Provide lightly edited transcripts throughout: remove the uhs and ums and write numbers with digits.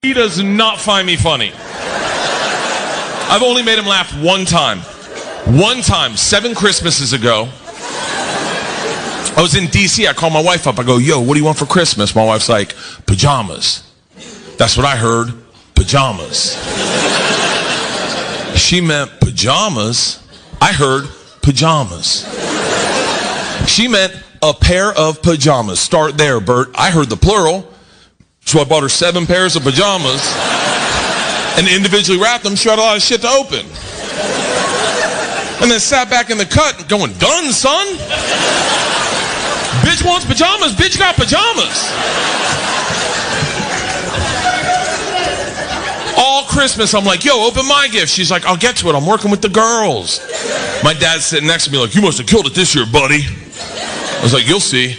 He does not find me funny. I've only made him laugh one time. One time, 7 Christmases ago. I was in D.C. I called my wife up. I go, yo, what do you want for Christmas? My wife's like, pajamas. That's what I heard, pajamas. She meant pajamas. I heard pajamas. She meant a pair of pajamas. Start there, Bert. I heard the plural. So I bought her 7 pairs of pajamas and individually wrapped them. She had a lot of shit to open. And then sat back in the cut going, done, son. Bitch wants pajamas. Bitch got pajamas. All Christmas, I'm like, yo, open my gift. She's like, I'll get to it. I'm working with the girls. My dad's sitting next to me like, you must have killed it this year, buddy. I was like, you'll see.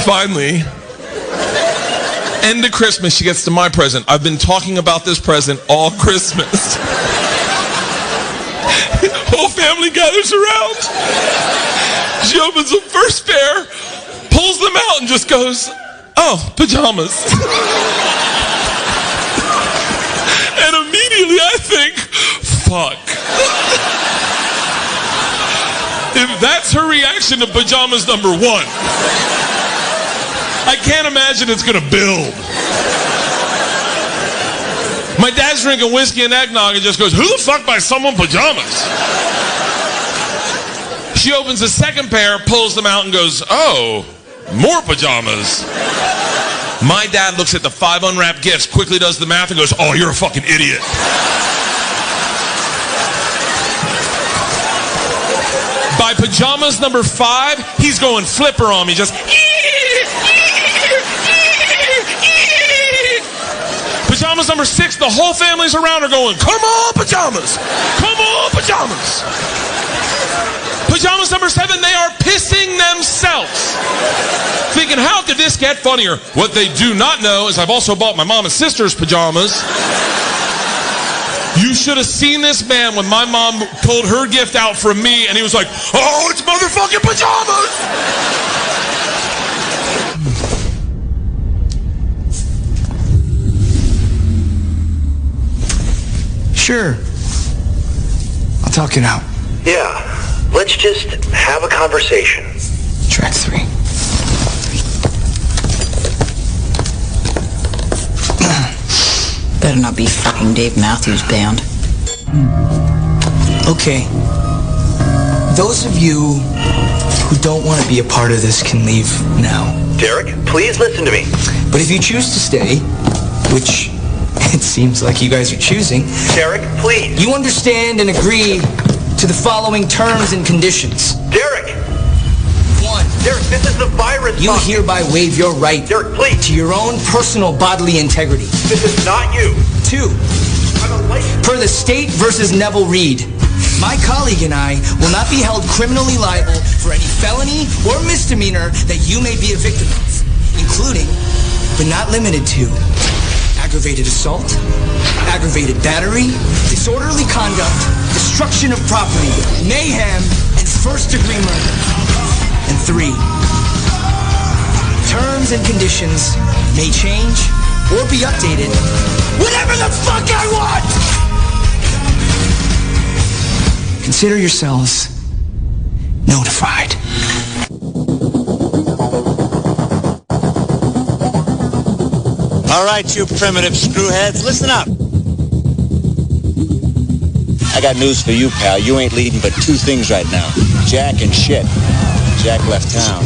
Finally, end of Christmas, she gets to my present. I've been talking about this present all Christmas. Whole family gathers around. She opens the first pair, pulls them out, and just goes, oh, pajamas. And immediately I think, fuck. If that's her reaction to pajamas number 1, I can't imagine it's gonna build. My dad's drinking whiskey and eggnog and just goes, who the fuck buys someone pajamas? She opens the second pair, pulls them out and goes, oh, more pajamas. My dad looks at the 5 unwrapped gifts, quickly does the math and goes, oh, you're a fucking idiot. By pajamas number 5, he's going flipper on me, just pajamas number 6, the whole family's around her going, come on, pajamas! Come on, pajamas! Pajamas number 7, they are pissing themselves. Thinking, how could this get funnier? What they do not know is I've also bought my mom and sister's pajamas. You should have seen this man when my mom pulled her gift out from me and he was like, oh, it's motherfucking pajamas! Sure. I'll talk it out. Yeah. Let's just have a conversation. Track 3. Better not be fucking Dave Matthews Band. Okay. Those of you who don't want to be a part of this can leave now. Derek, please listen to me. But if you choose to stay, which it seems like you guys are choosing, Derek, please. you understand and agree to the following terms and conditions. Derek! 1. Derek, this is the virus. You hereby waive your right Derek, please. to your own personal bodily integrity. This is not you. 2. Per the State versus Neville Reed, my colleague and I will not be held criminally liable for any felony or misdemeanor that you may be a victim of, including, but not limited to, aggravated assault, aggravated battery, disorderly conduct, destruction of property, mayhem, and first-degree murder. And 3, terms and conditions may change or be updated whenever the fuck I want! Consider yourselves notified. All right, you primitive screwheads, listen up. I got news for you, pal. You ain't leading but 2 things right now. Jack and shit. Jack left town.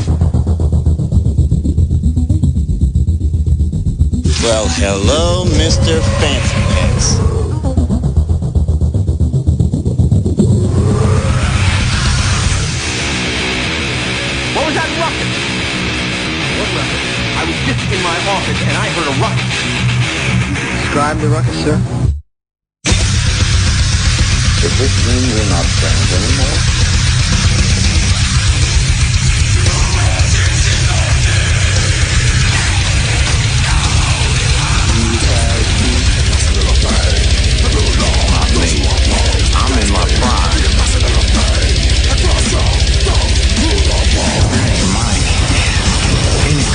Well, hello, Mr. Fancy Pants. What was that ruckus? What ruckus? I was just in my office and I heard a ruckus. Describe the ruckus, sir. Does this mean we're not friends anymore? I'm in my prime. Any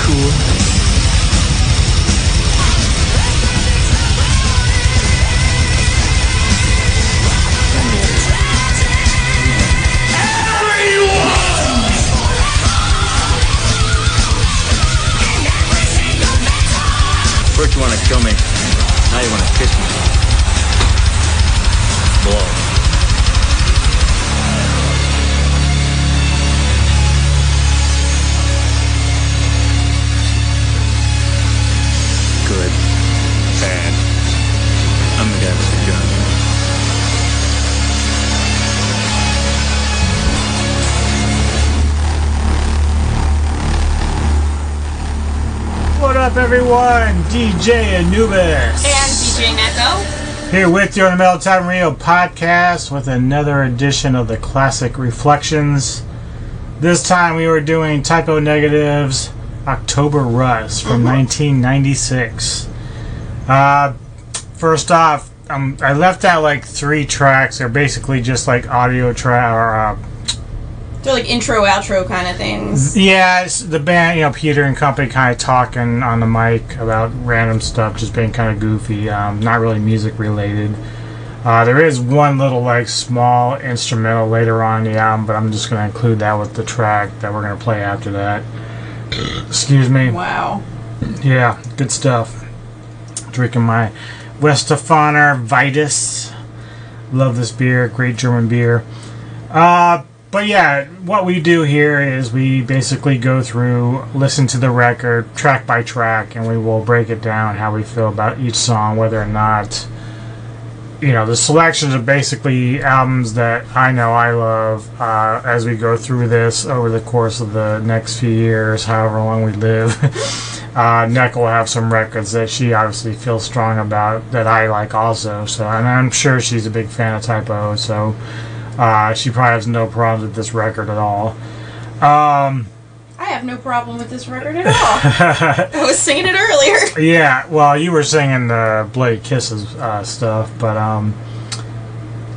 First you want to kill me, now you want to kiss me. Blow. Good. Bad. I'm the guy with the gun. What up, everyone? DJ Anubis. And DJ Neko. Here with you on the Metal Time Radio podcast with another edition of the Classic Reflections. This time we were doing Typo Negative's October Rust from 1996. First off, I left out like 3 tracks. They're basically just like audio track. They're like intro, outro kind of things. Yeah, it's the band, Peter and company kind of talking on the mic about random stuff, just being kind of goofy, not really music related. There is one little like small instrumental later on in the album, but I'm just going to include that with the track that we're going to play after that. Excuse me. Wow. Yeah, good stuff. Drinking my Westfaner Vitus. Love this beer, great German beer. But yeah, what we do here is we basically go through, listen to the record track by track, and we will break it down how we feel about each song, whether or not, the selections are basically albums that I know I love as we go through this over the course of the next few years, however long we live. Neck will have some records that she obviously feels strong about that I like also, so, and I'm sure she's a big fan of Typo, so she probably has no problems with this record at all. I have no problem with this record at all. I was singing it earlier. Yeah, well, you were singing the Bloody Kisses stuff,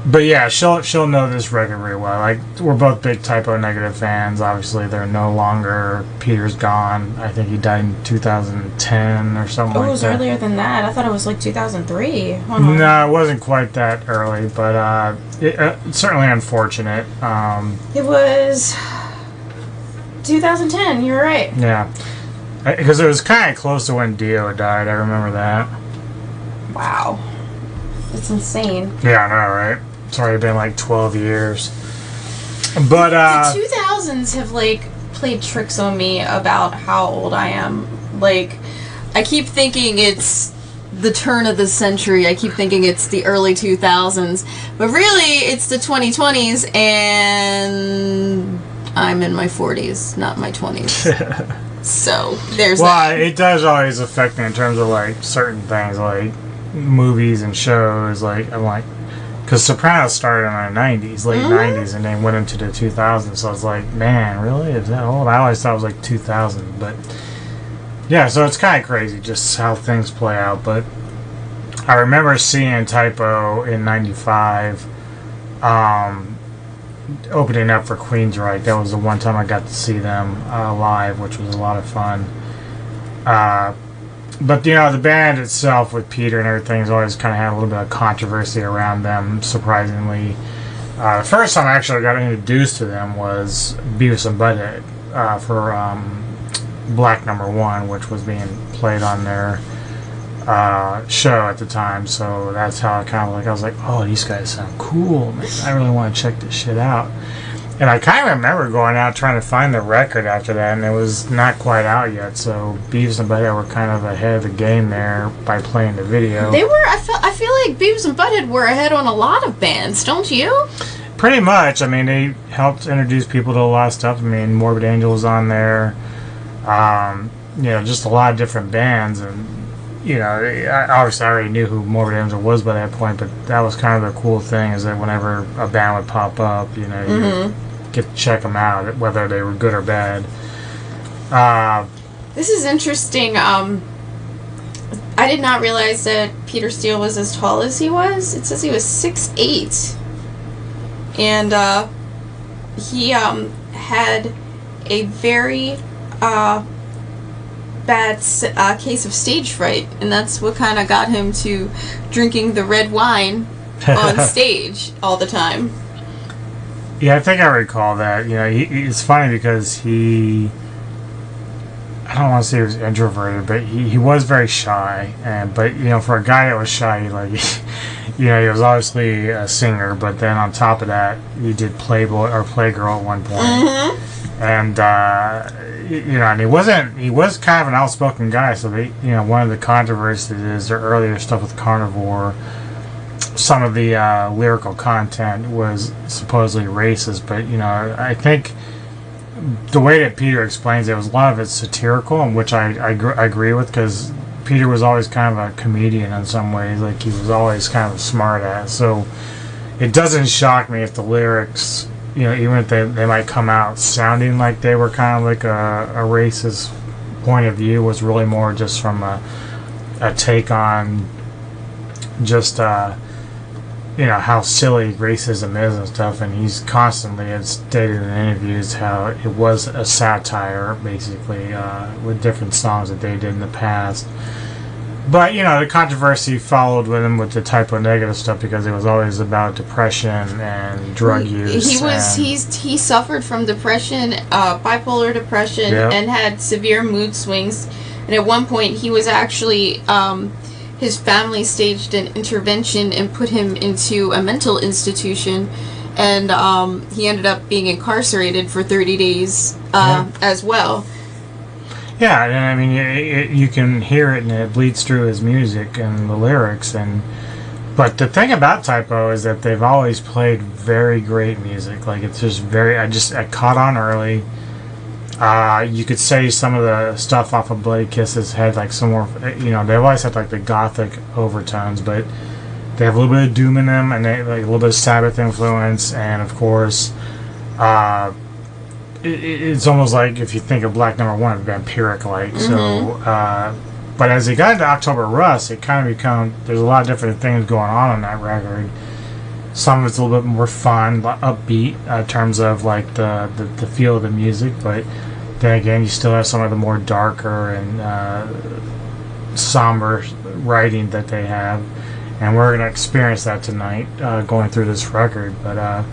but yeah, she'll know this record very well. Like, we're both big Typo Negative fans. Obviously, they're no longer. Peter's gone. I think he died in 2010 or something like that. Oh, it was earlier than that. I thought it was like 2003. No, it wasn't quite that early, but it's certainly unfortunate. It was 2010. You were right. Yeah, because it was kind of close to when Dio died. I remember that. Wow, it's insane. Yeah, I know, right? It's already been like 12 years. But the 2000s have like played tricks on me about how old I am. Like, I keep thinking it's the turn of the century. I keep thinking it's the early 2000s, but really it's the 2020s, and I'm in my 40s, not my 20s. So there's that. Well, it does always affect me in terms of like certain things, like movies and shows. Like, I'm like, because Sopranos started in the 90s, late 90s, and then went into the 2000s. So I was like, man, really? Is that old? I always thought it was like 2000. But yeah, so it's kind of crazy just how things play out. But I remember seeing Typo in 95, opening up for Queensryche. That was the one time I got to see them live, which was a lot of fun. But, the band itself with Peter and everything has always kind of had a little bit of controversy around them, surprisingly. The first time I actually got introduced to them was Beavis and Butthead for Black Number 1, which was being played on their show at the time. So that's how I was like, oh, these guys sound cool, man. I really want to check this shit out. And I kind of remember going out trying to find the record after that, and it was not quite out yet. So Beavis and Butthead were kind of ahead of the game there by playing the video. They were. I feel like Beavis and Butthead were ahead on a lot of bands, don't you? Pretty much. I mean, they helped introduce people to a lot of stuff. I mean, Morbid Angel was on there. Just a lot of different bands, and obviously I already knew who Morbid Angel was by that point, but that was kind of the cool thing, is that whenever a band would pop up, you get to check them out, whether they were good or bad. This is interesting. I did not realize that Peter Steele was as tall as he was. It says he was 6'8", and he had a very bad case of stage fright, and that's what kind of got him to drinking the red wine on stage all the time. Yeah, I think I recall that. It's funny because I don't want to say he was introverted, but he was very shy. And but for a guy that was shy, like he was obviously a singer. But then on top of that, he did Playboy or Playgirl at one point. Mm-hmm. And and he was kind of an outspoken guy. So one of the controversies is their earlier stuff with Carnivore. Some of the lyrical content was supposedly racist, but I think the way that Peter explains it was a lot of it's satirical, and which I agree with, because Peter was always kind of a comedian in some ways. Like, he was always kind of a smart ass. So it doesn't shock me if the lyrics, even if they might come out sounding like they were kind of like a racist point of view, was really more just from a take on just how silly racism is and stuff. And he's constantly has stated in interviews how it was a satire, basically, with different songs that they did in the past. But the controversy followed with him with the Type O Negative stuff, because it was always about depression and drug use. He suffered from depression, bipolar depression, and had severe mood swings. And at one point, he was actually his family staged an intervention and put him into a mental institution, and he ended up being incarcerated for 30 days as well. Yeah, and I mean, you can hear it, and it bleeds through his music and the lyrics. But the thing about Type O is that they've always played very great music. Like, it's just I caught on early. You could say some of the stuff off of Bloody Kisses had like some more, they've always had like the gothic overtones, but they have a little bit of doom in them, and they like a little bit of Sabbath influence, and of course, it's almost like if you think of Black Number One, vampiric-like. Mm-hmm. So, but as it got into October Rust, it kind of there's a lot of different things going on that record. Some of it's a little bit more fun, upbeat in terms of like the feel of the music, but then again, you still have some of the more darker and somber writing that they have, and we're going to experience that tonight going through this record. But I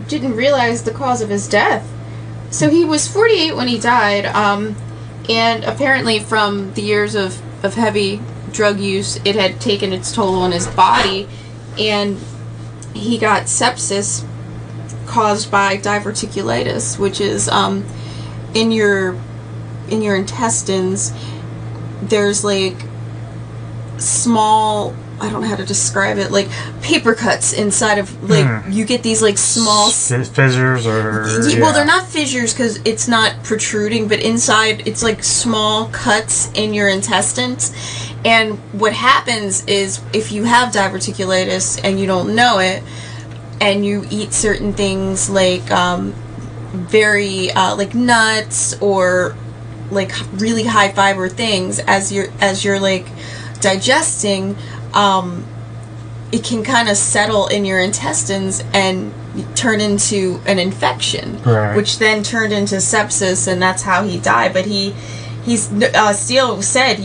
didn't realize the cause of his death. So he was 48 when he died, and apparently from the years of heavy drug use, it had taken its toll on his body, and he got sepsis caused by diverticulitis, which is in your intestines. There's like small, I don't know how to describe it, like paper cuts inside of, like, you get these like small fissures, or well, they're not fissures because it's not protruding, but inside it's like small cuts in your intestines. And what happens is, if you have diverticulitis and you don't know it, and you eat certain things like very like nuts or like really high fiber things, as you're like digesting, it can kind of settle in your intestines and turn into an infection, which then turned into sepsis, and that's how he died. But Steele said,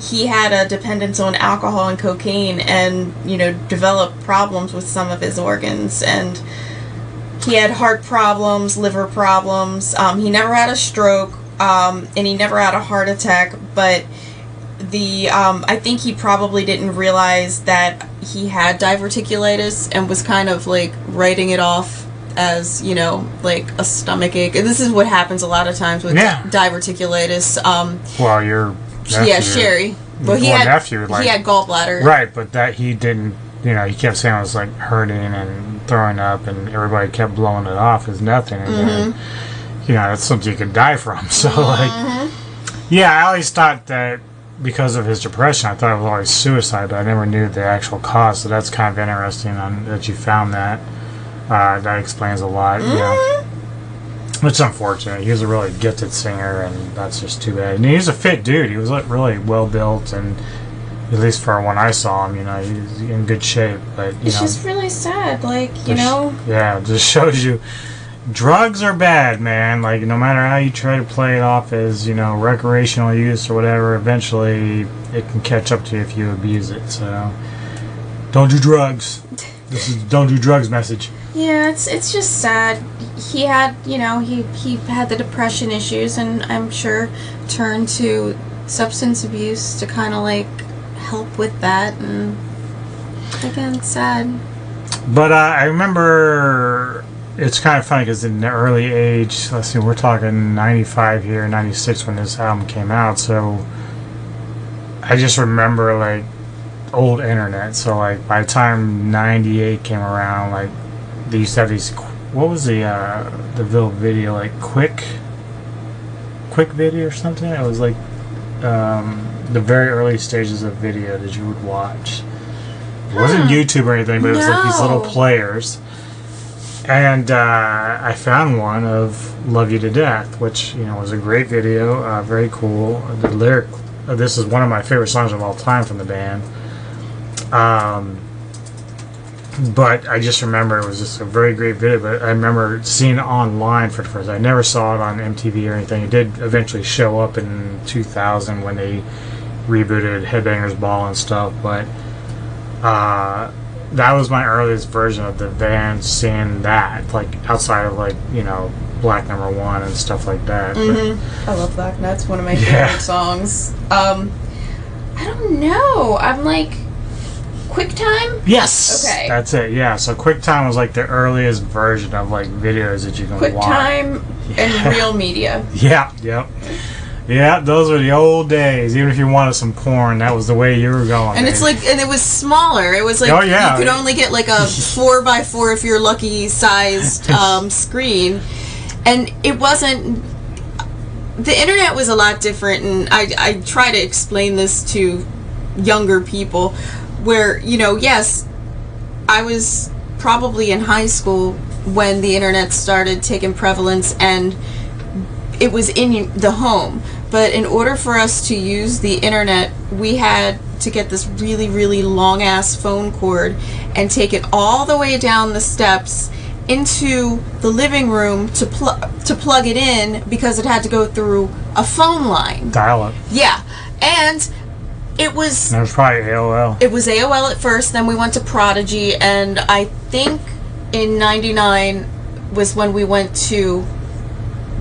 he had a dependence on alcohol and cocaine, and developed problems with some of his organs, and he had heart problems, liver problems. He never had a stroke, and he never had a heart attack, but I think he probably didn't realize that he had diverticulitis and was kind of like writing it off as, like a stomach ache. And this is what happens a lot of times with diverticulitis. Well, your nephew, Sherry. Well, he had gallbladder. Right, but that he didn't, he kept saying it was like hurting and throwing up, and everybody kept blowing it off as nothing. And that's something you could die from. So, I always thought that because of his depression, I thought it was always suicide, but I never knew the actual cause. So that's kind of interesting that you found that. That explains a lot. It's unfortunate. He was a really gifted singer, and that's just too bad. And he was a fit dude. He was really well built, and at least for when I saw him, he was in good shape. But it's just really sad, Yeah, it just shows you drugs are bad, man. Like, no matter how you try to play it off as recreational use or whatever, eventually it can catch up to you if you abuse it. So Don't do drugs. This is don't do drugs message. Yeah, it's just sad. He had, he had the depression issues, and I'm sure turned to substance abuse to kind of like help with that. And again, it's sad. But I remember it's kind of funny because in the early age, let's see, we're talking 95 here, 96 when this album came out. So I just remember like old internet. So like by the time 98 came around, like they used to have these. What was the video, like quick video or something? It was like the very early stages of video that you would watch. It wasn't YouTube or anything, but it was like these little players. And I found one of "Love You to Death," which was a great video, very cool. The lyric, this is one of my favorite songs of all time from the band. But I just remember it was just a very great video. But I remember seeing it online for the first time. I never saw it on MTV or anything. It did eventually show up in 2000 when they rebooted Headbangers Ball and stuff. But that was my earliest version of the band seeing that, like outside of like Black Number One and stuff like that. Mm-hmm. I love Black. That's one of my favorite songs. I don't know. I'm like. QuickTime? Yes. Okay. That's it. Yeah. So QuickTime was like the earliest version of like videos that you can watch. QuickTime and Real Media. Yeah. Yep. Yeah. Those were the old days. Even if you wanted some porn, that was the way you were going. And it's like, and it was smaller. It was like you could only get like a 4x4 if you're lucky sized screen, and it wasn't. The internet was a lot different, and I try to explain this to younger people. Where, yes, I was probably in high school when the internet started taking prevalence, and it was in the home. But in order for us to use the internet, we had to get this really, really long-ass phone cord and take it all the way down the steps into the living room to plug it in because it had to go through a phone line. Dial-up. Yeah. And... It was probably AOL. It was AOL at first, then we went to Prodigy, and I think in 99 was when we went to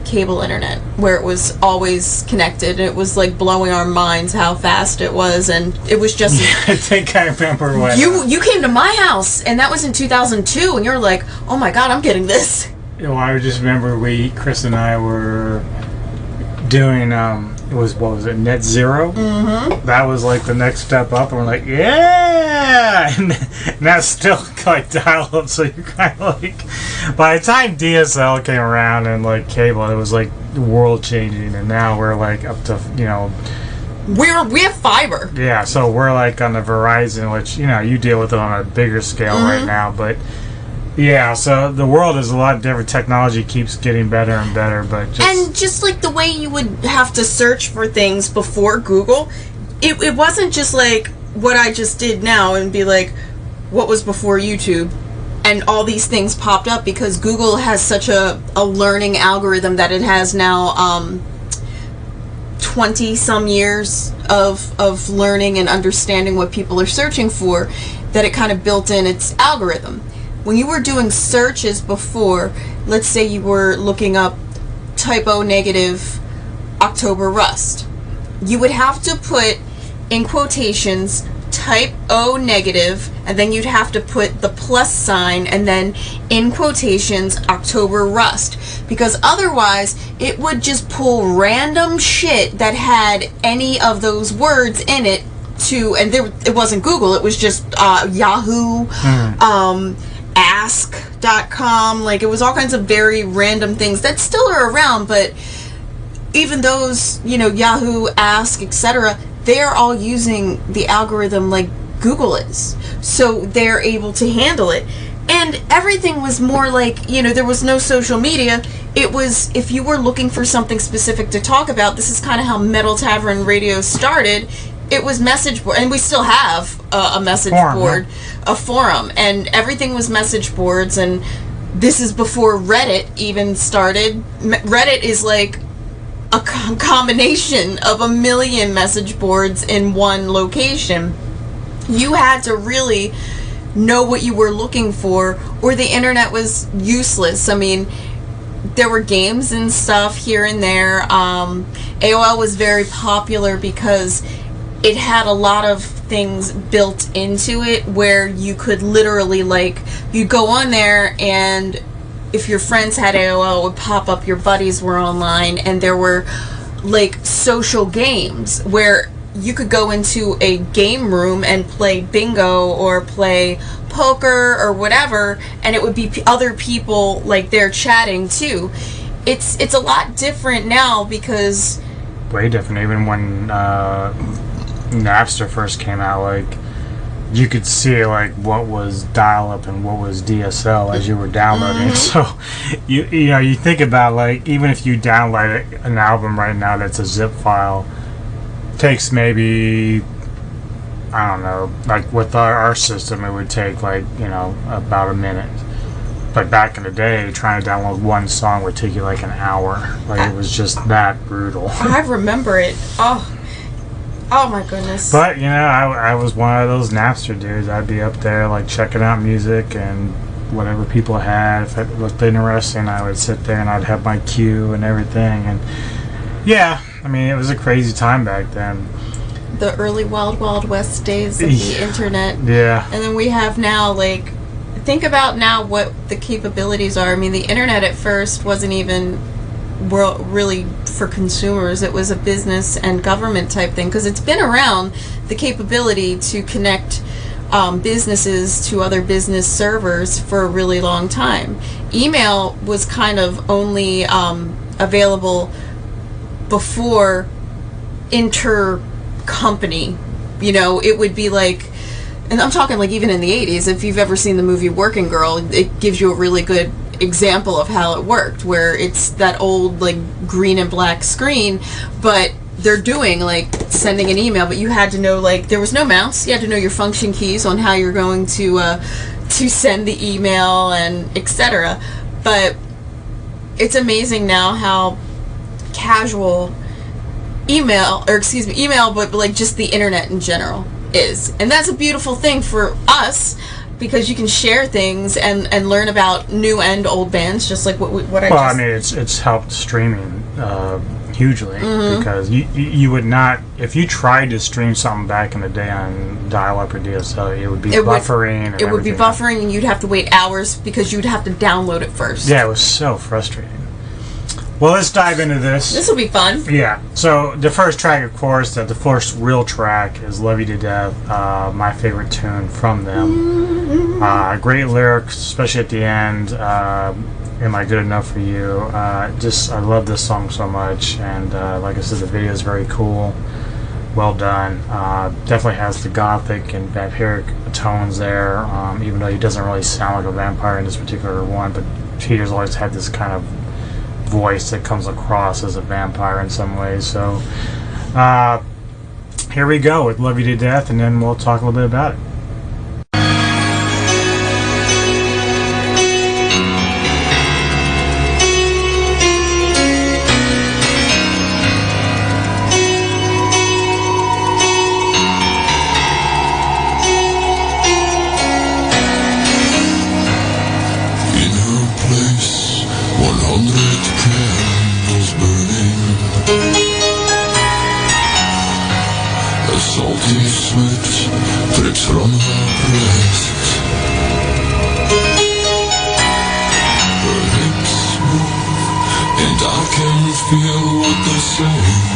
cable internet, where it was always connected. It was like blowing our minds how fast it was, and it was just... I think I remember when... You came to my house, and that was in 2002, and you're like, oh my god, I'm getting this. I just remember Chris and I were doing... what was it, Net Zero? Mm-hmm. That was like the next step up, and we're like, yeah! And that's still like dial up, so you're kind of like, by the time DSL came around and like cable, it was like world changing, and now we're like up to, we have fiber. Yeah, so we're like on the Verizon, which, you deal with it on a bigger scale right now, but yeah, so the world is a lot different. Technology keeps getting better and better, but just like the way you would have to search for things before Google, it wasn't just like what I just did now and be like, what was before YouTube? And all these things popped up because Google has such a learning algorithm that it has now 20 some years of learning and understanding what people are searching for, that it kind of built in its algorithm. When you were doing searches before, let's say you were looking up type O negative October Rust, you would have to put in quotations type O negative, and then you'd have to put the plus sign and then in quotations October Rust, because otherwise it would just pull random shit that had any of those words in it and it wasn't Google, it was just Yahoo, ask.com, like it was all kinds of very random things that still are around, but even those, Yahoo, Ask, etc., they're all using the algorithm like Google is, so they're able to handle it. And everything was more like, there was no social media. It was, if you were looking for something specific to talk about, this is kind of how Metal Tavern Radio started. It was message board, and we still have a message board, a forum, and everything was message boards, and this is before Reddit even started. Reddit is like a combination of a million message boards in one location. You had to really know what you were looking for, or the internet was useless. I mean, there were games and stuff here and there. AOL was very popular because it had a lot of things built into it where you could literally, like, you go on there, and if your friends had AOL, it would pop up your buddies were online, and there were like social games where you could go into a game room and play bingo or play poker or whatever, and it would be other people like they're chatting too. It's a lot different now because way different. Even when Napster first came out, like, you could see like what was dial-up and what was DSL as you were downloading. So you know, you think about, like, even if you download an album right now that's a zip file, takes maybe, I don't know, like with our system it would take, like, you know, about a minute. But back in the day, trying to download one song would take you like an hour. Like, it was just that brutal. I remember it. Oh my goodness. But, you know, I was one of those Napster dudes. I'd be up there, like, checking out music and whatever people had. If it looked interesting, I would sit there and I'd have my queue and everything. And, yeah, I mean, it was a crazy time back then. The early Wild Wild West days of the internet. Yeah. And then we have now, like, think about now what the capabilities are. I mean, the internet at first wasn't even really for consumers. It was a business and government type thing, because it's been around, the capability to connect businesses to other business servers for a really long time. Email was kind of only available before inter-company. You know, it would be like, and I'm talking like even in the 80s, if you've ever seen the movie Working Girl, it gives you a really good example of how it worked, where it's that old like green and black screen, but they're doing like sending an email, but you had to know, like, there was no mouse, you had to know your function keys on how you're going to send the email and etc. But it's amazing now how casual email, but like just the internet in general is, and that's a beautiful thing for us, because you can share things and learn about new and old bands, just like what I Well, I mean, it's helped streaming hugely, because you would not, if you tried to stream something back in the day on dial-up or DSL, it would be buffering. It would be buffering, and you'd have to wait hours because you'd have to download it first. Yeah, it was so frustrating. Well, let's dive into this. This will be fun. Yeah. So the first track, of course, the first real track is "Love You to Death," my favorite tune from them. Great lyrics, especially at the end. Am I good enough for you? I love this song so much, and like I said, the video is very cool. Well done. Definitely has the gothic and vampiric tones there, even though he doesn't really sound like a vampire in this particular one. But Peter's always had this kind of voice that comes across as a vampire in some ways. So here we go with "Love You to Death," and then we'll talk a little bit about it. Salty sweat drips from her breast. Her lips move, and I can feel what they're saying,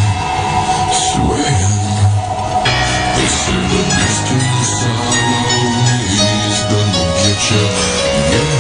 swaying. They say the beast inside of me is gonna get ya, yeah.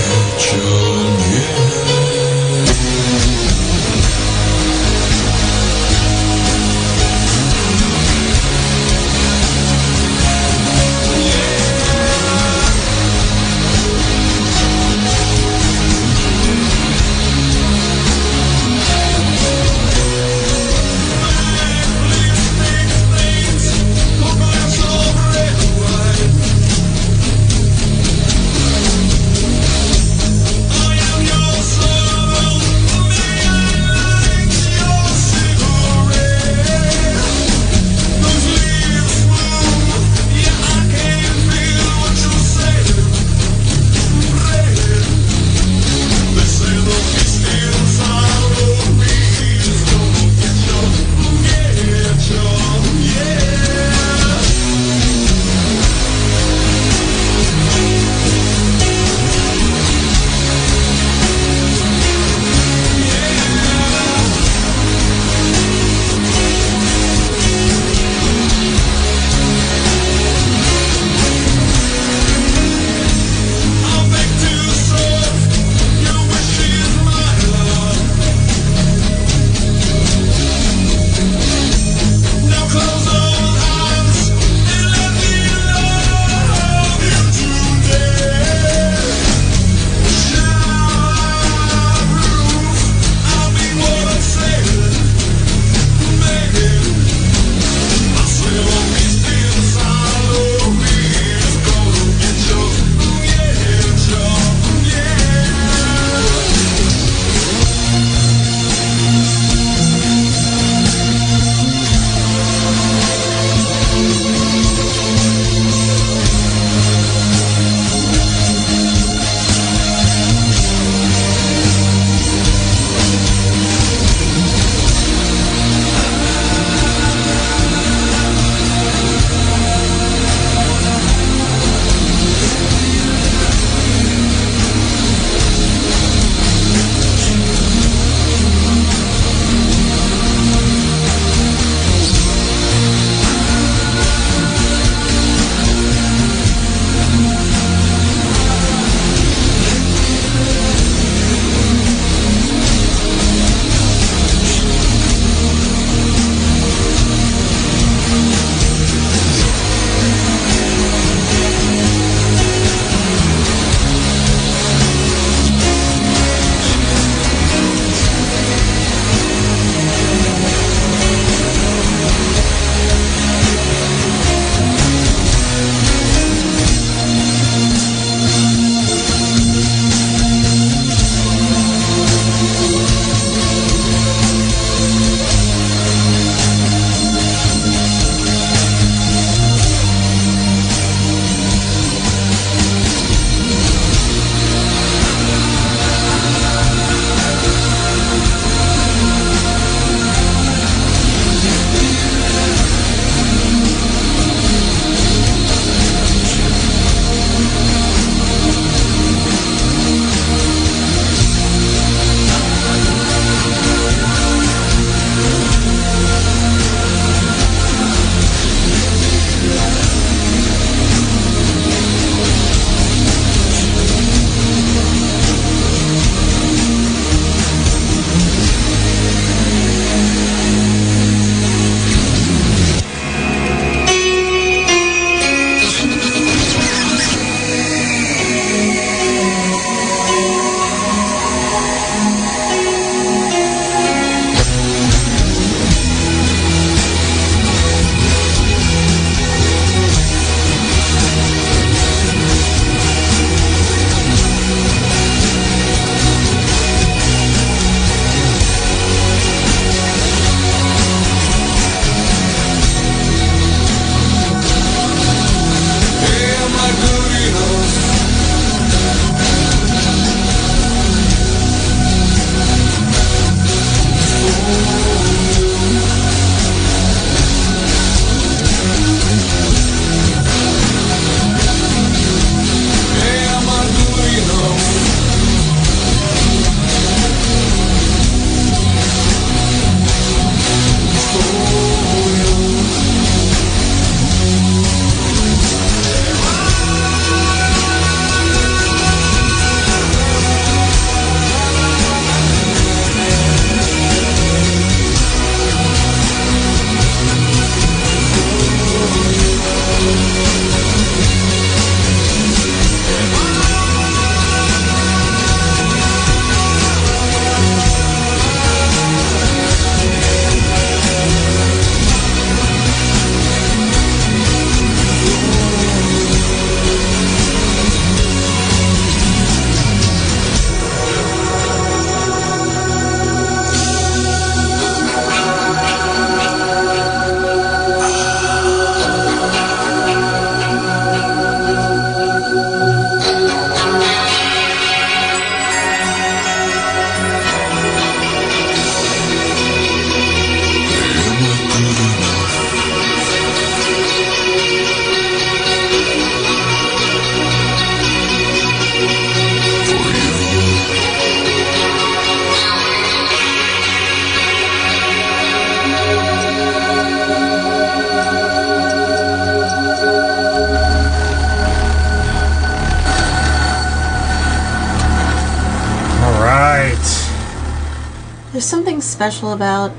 special about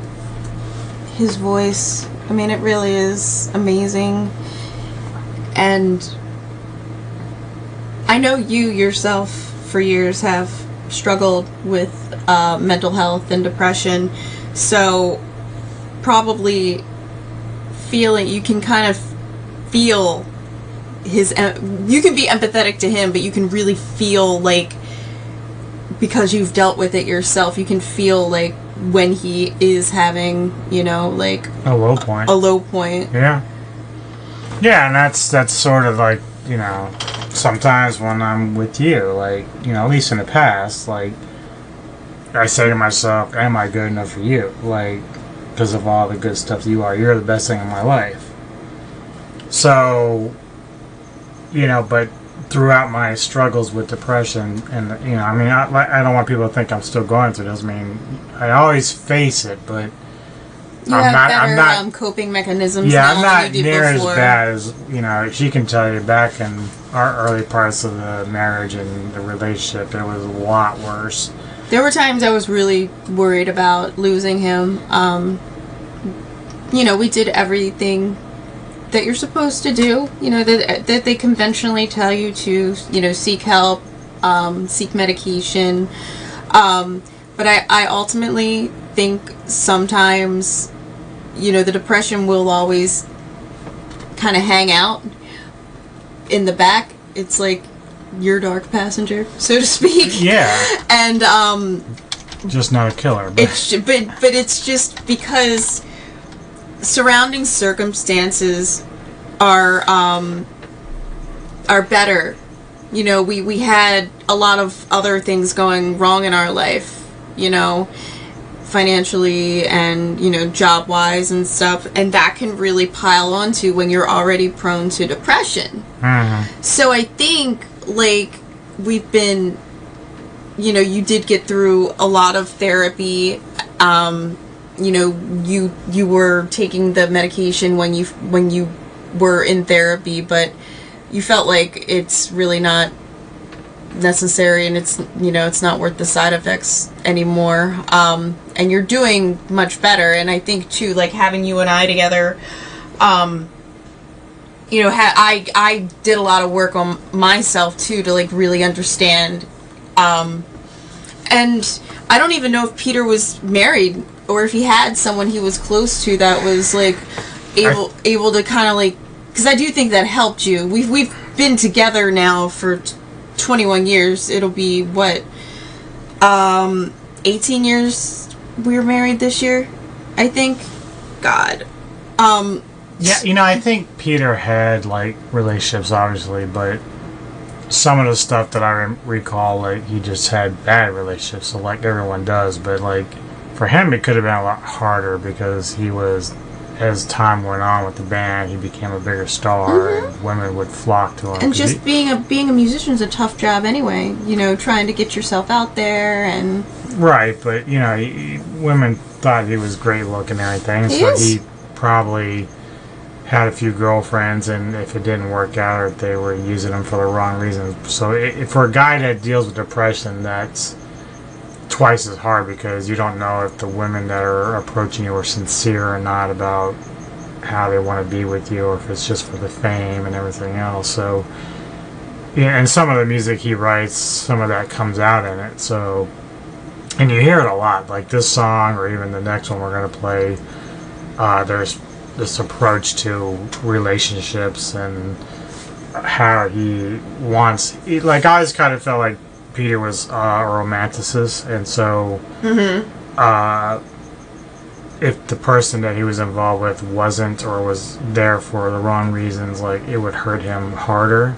his voice. I mean, it really is amazing. And I know you yourself for years have struggled with mental health and depression, so probably you can kind of feel you can be empathetic to him, but you can really feel like, because you've dealt with it yourself, you can feel like when he is having, like a low point. Yeah, and that's sort of like, sometimes when I'm with you, like, at least in the past, like, I say to myself, am I good enough for you? Like, because of all the good stuff you are, you're the best thing in my life. So, but throughout my struggles with depression, and, I don't want people to think I'm still going through this. I mean, I always face it, but I'm not coping mechanisms. Yeah, now I'm not than you did near before. as bad as, she can tell you back in our early parts of the marriage and the relationship, it was a lot worse. There were times I was really worried about losing him. We did everything that you're supposed to do, that they conventionally tell you to, seek help, seek medication. But I ultimately think sometimes, the depression will always kind of hang out in the back. It's like your dark passenger, so to speak. Yeah. And just not a killer. But it's just because surrounding circumstances are better. We had a lot of other things going wrong in our life, financially and, job wise and stuff, and that can really pile onto when you're already prone to depression. Mm-hmm. So I think, like, we've been, you did get through a lot of therapy. You were taking the medication when you were in therapy, but you felt like it's really not necessary, and it's not worth the side effects anymore. And you're doing much better. And I think too, like, having you and I together, I did a lot of work on myself too to, like, really understand. And I don't even know if Peter was married or if he had someone he was close to that was, like, able to kind of, like, because I do think that helped you. We've been together now for 21 years. It'll be what, 18 years we were married this year, I think. God. Yeah, I think Peter had, like, relationships, obviously, but some of the stuff that I recall, like, he just had bad relationships, so, like, everyone does, but, like, for him it could have been a lot harder because he was, as time went on with the band, he became a bigger star, and women would flock to him. And just being a musician is a tough job anyway, trying to get yourself out there and... Right, but, women thought he was great looking and everything, he probably had a few girlfriends, and if it didn't work out, or if they were using him for the wrong reasons. So for a guy that deals with depression, that's twice as hard, because you don't know if the women that are approaching you are sincere or not about how they want to be with you, or if it's just for the fame and everything else. So, yeah, and some of the music he writes, some of that comes out in it. So, and you hear it a lot, like this song, or even the next one we're going to play. There's this approach to relationships and how he wants, like, I always kind of felt like Peter was a romanticist, and so if the person that he was involved with wasn't, or was there for the wrong reasons, like, it would hurt him harder,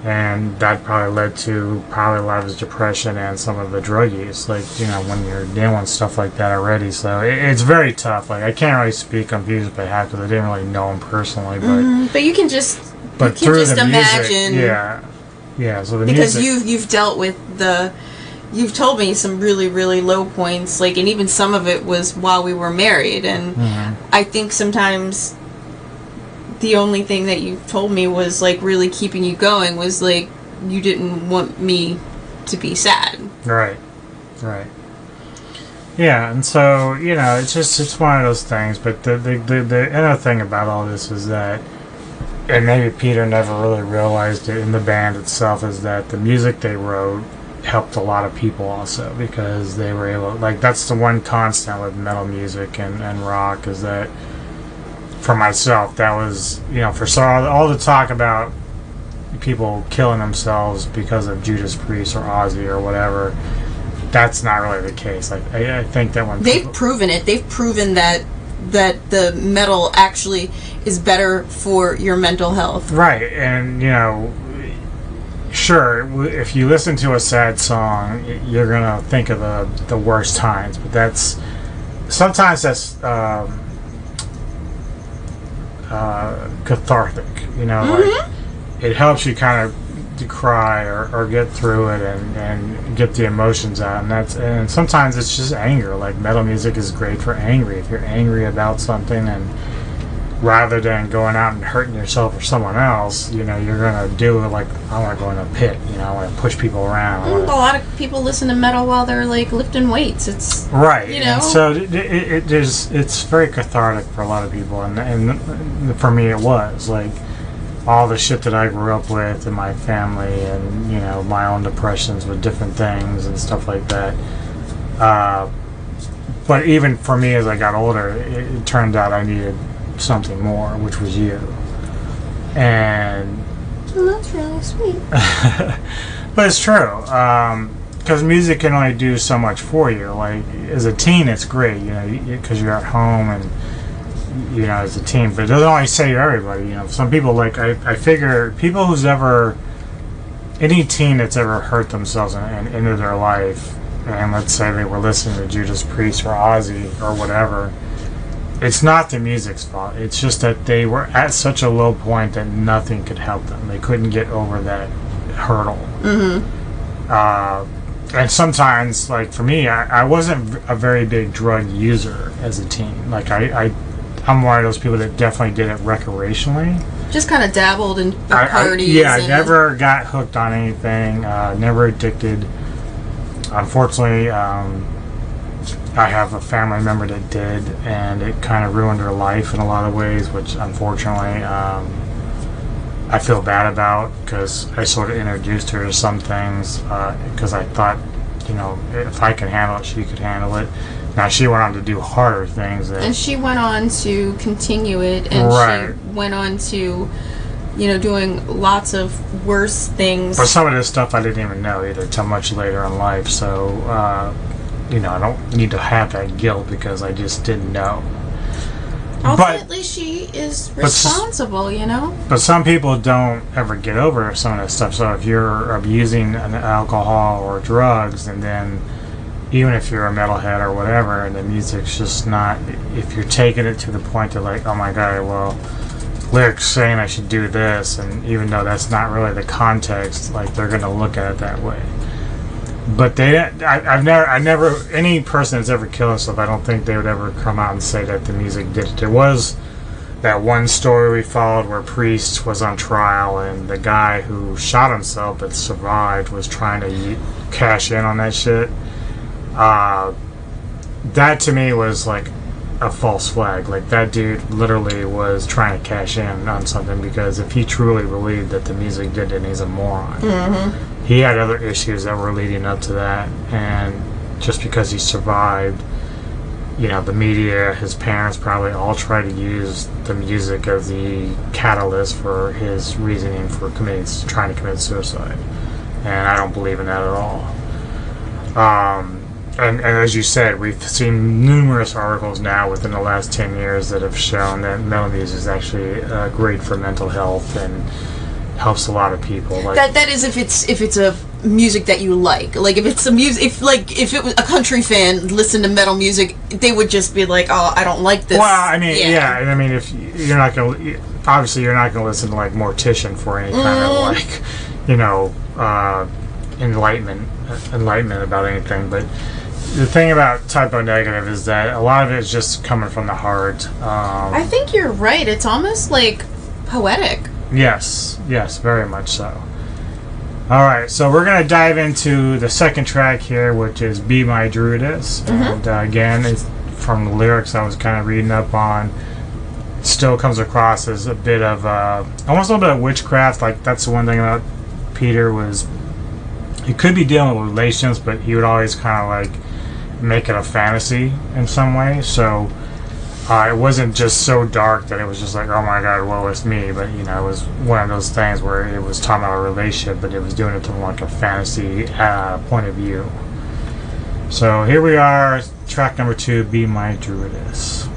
and that probably led to a lot of his depression and some of the drug use, like, when you're dealing with stuff like that already. So it's very tough. Like, I can't really speak on Peter's behalf because I didn't really know him personally, but you can just through the imagine, music, yeah. So the because music, you've dealt with you've told me some really, really low points, like, and even some of it was while we were married, and I think sometimes the only thing that you told me was, like, really keeping you going was, like, you didn't want me to be sad. Right. Yeah, and so it's one of those things. But the other thing about all this is that, and maybe Peter never really realized it in the band itself, is that the music they wrote helped a lot of people also, because they were able, like, that's the one constant with metal music and rock, is that for myself, that was, for all the talk about people killing themselves because of Judas Priest or Ozzy or whatever, that's not really the case. Like, I think that when they've proven it, they've proven that the metal actually is better for your mental health. Right, and sure, if you listen to a sad song, you're gonna think of the worst times, but sometimes that's cathartic. Like, it helps you kind of to cry or get through it and get the emotions out, and sometimes it's just anger. Like, metal music is great for angry. If you're angry about something, and rather than going out and hurting yourself or someone else, you're gonna do it. Like, I want to go in a pit, I want to push people around. A lot of people listen to metal while they're like lifting weights. It's right, and so it's very cathartic for a lot of people, and for me it was like all the shit that I grew up with in my family, and my own depressions with different things and stuff like that. But even for me, as I got older, it turned out I needed something more, which was you. And well, that's really sweet. But it's true, because music can only do so much for you. Like, as a teen, it's great, because you're at home and as a teen, but it doesn't always save everybody. Some people, like, I figure people any teen that's ever hurt themselves and ended their life, and let's say they were listening to Judas Priest or Ozzy or whatever, it's not the music's fault. It's just that they were at such a low point that nothing could help them. They couldn't get over that hurdle. And sometimes, like, for me, I wasn't a very big drug user as a teen. Like, I'm one of those people that definitely did it recreationally. Just kind of dabbled in parties. I never got hooked on anything. Never addicted. Unfortunately, I have a family member that did, and it kind of ruined her life in a lot of ways, which unfortunately I feel bad about, because I sort of introduced her to some things because I thought, if I can handle it, she could handle it. Now, she went on to do harder things. And she went on to continue it, and she went on to, doing lots of worse things. But some of this stuff I didn't even know either till much later in life, so, I don't need to have that guilt because I just didn't know. Ultimately, she is responsible, But some people don't ever get over some of that stuff, so if you're abusing an alcohol or drugs, and then even if you're a metalhead or whatever, and the music's just not, if you're taking it to the point that, like, oh my god, well, lyrics saying I should do this, and even though that's not really the context, like, they're gonna look at it that way. But I've never, any person that's ever killed himself, I don't think they would ever come out and say that the music did it. There was that one story we followed where Priest was on trial, and the guy who shot himself but survived was trying to cash in on that shit. That to me was like a false flag. Like, that dude literally was trying to cash in on something, because if he truly believed that the music did it, he's a moron. He had other issues that were leading up to that, and just because he survived, the media, his parents probably all tried to use the music as the catalyst for his reasoning for trying to commit suicide, and I don't believe in that at all. And as you said, we've seen numerous articles now within the last 10 years that have shown that metal music is actually great for mental health and helps a lot of people. Like, that is if it's a music that you like. Like, if it's a music, if it was a country fan listened to metal music, they would just be like, oh, I don't like this. Well, I mean, yeah, and I mean, if you're not gonna, obviously you're not gonna listen to, like, Mortician for any kind of, like, enlightenment about anything. But the thing about Type O Negative is that a lot of it is just coming from the heart. I think you're right. It's almost like poetic. Yes, very much so. Alright, so we're going to dive into the second track here, which is Be My Druidess. And again, it's from the lyrics I was kind of reading up on. It still comes across as a bit of, almost a little bit of witchcraft. Like, that's the one thing about Peter was, he could be dealing with relations, but he would always kind of like make it a fantasy in some way. So it wasn't just so dark that it was just like, oh my god, woe is me. But you know, it was one of those things where it was talking about a relationship, but it was doing it from like a fantasy point of view. So here we are, track number 2, Be My Druidess.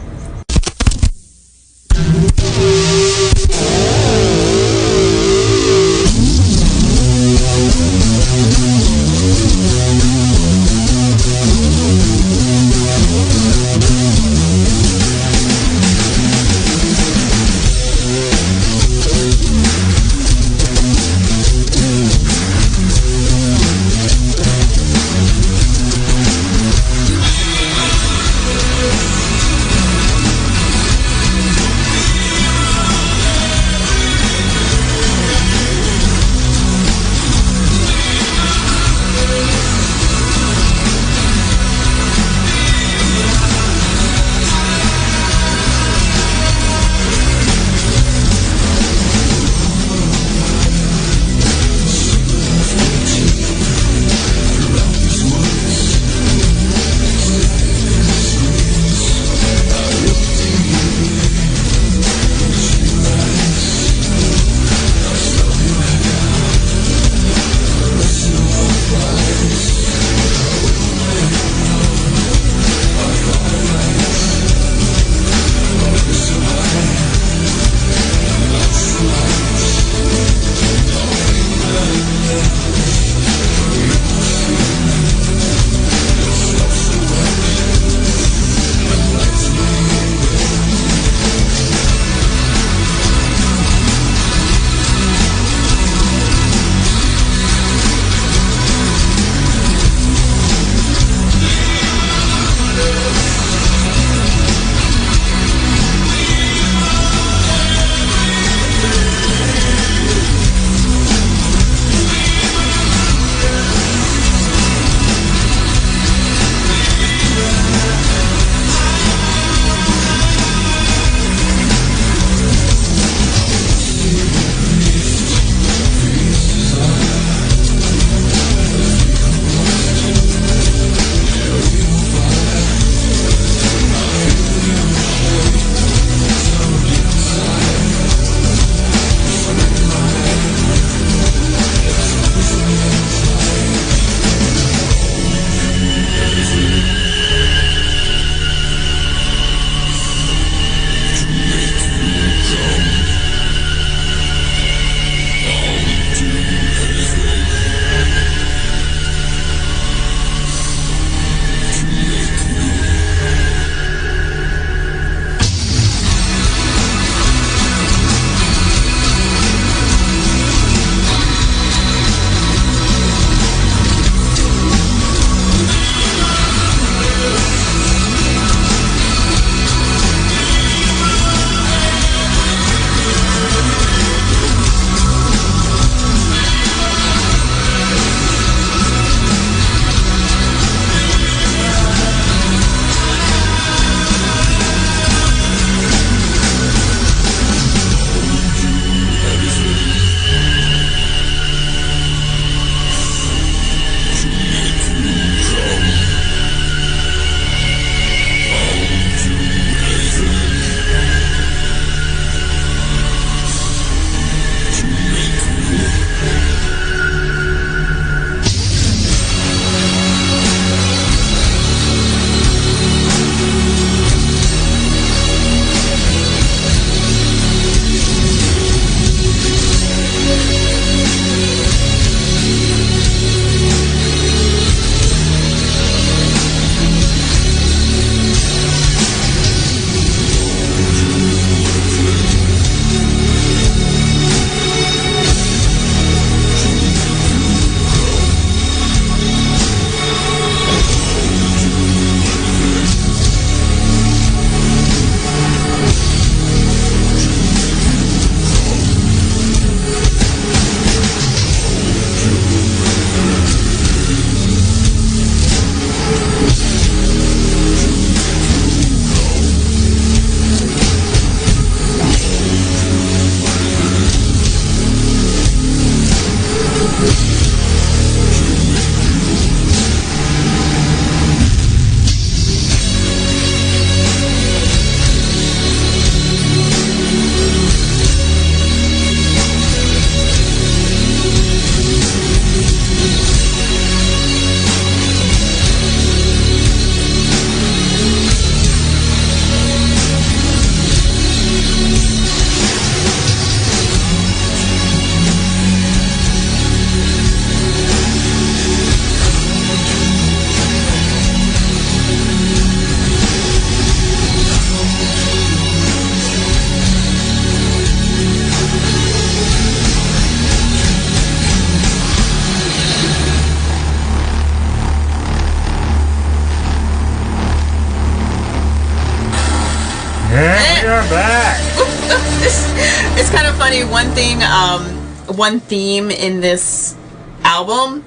It's kind of funny. One theme in this album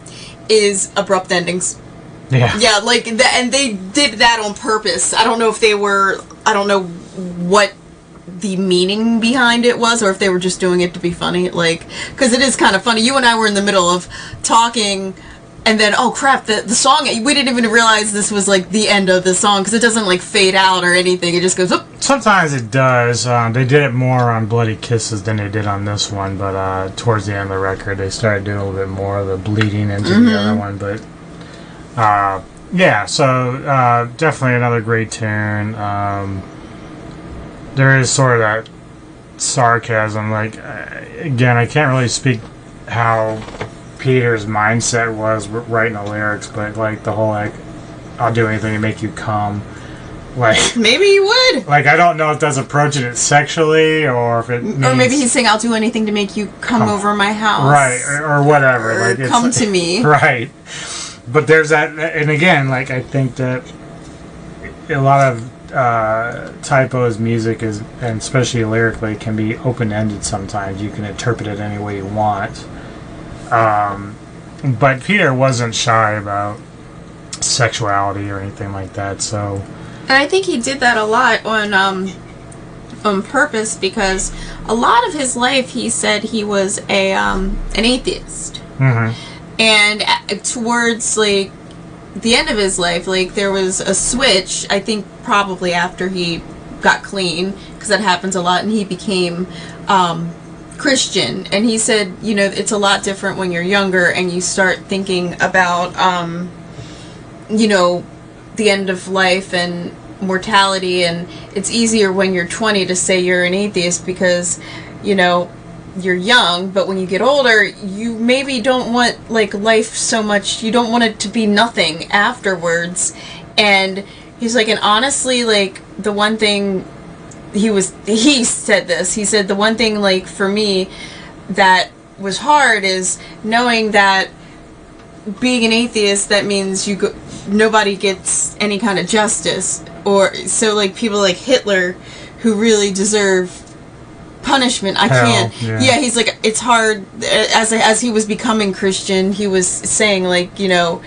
is abrupt endings. Yeah. Yeah, like that, and they did that on purpose. I don't know what the meaning behind it was, or if they were just doing it to be funny. Like, because it is kind of funny. You and I were in the middle of talking, and then, oh crap, the song, we didn't even realize this was like the end of the song, because it doesn't like fade out or anything. It just goes, oop. Sometimes it does. They did it more on Bloody Kisses than they did on this one, but towards the end of the record, they started doing a little bit more of the bleeding into the other one. But yeah, so definitely another great tune. There is sort of that sarcasm. Like, again, I can't really speak how Peter's mindset was writing the lyrics, but like the whole like, I'll do anything to make you come. Like, maybe he would. Like, I don't know if that's approaching it sexually or if it means, or maybe he's saying, I'll do anything to make you come over my house. Right, or whatever. Or like, come to me. Right. But there's that, and again, like, I think that a lot of Typo's music is, and especially lyrically, can be open-ended sometimes. You can interpret it any way you want. But Peter wasn't shy about sexuality or anything like that, so... And I think he did that a lot on purpose, because a lot of his life he said he was an atheist. Mm-hmm. And towards like the end of his life, like there was a switch, I think probably after he got clean, because that happens a lot, and he became Christian. And he said, you know, it's a lot different when you're younger and you start thinking about you know, the end of life and mortality, and it's easier when you're 20 to say you're an atheist because, you know, you're young, but when you get older, you maybe don't want like life so much, you don't want it to be nothing afterwards. And he's like, and honestly, like the one thing he said the one thing like for me that was hard is knowing that being an atheist, that means nobody gets any kind of justice, or so like people like Hitler who really deserve punishment. I can't. Yeah, he's like, it's hard. As he was becoming Christian, he was saying like, you know,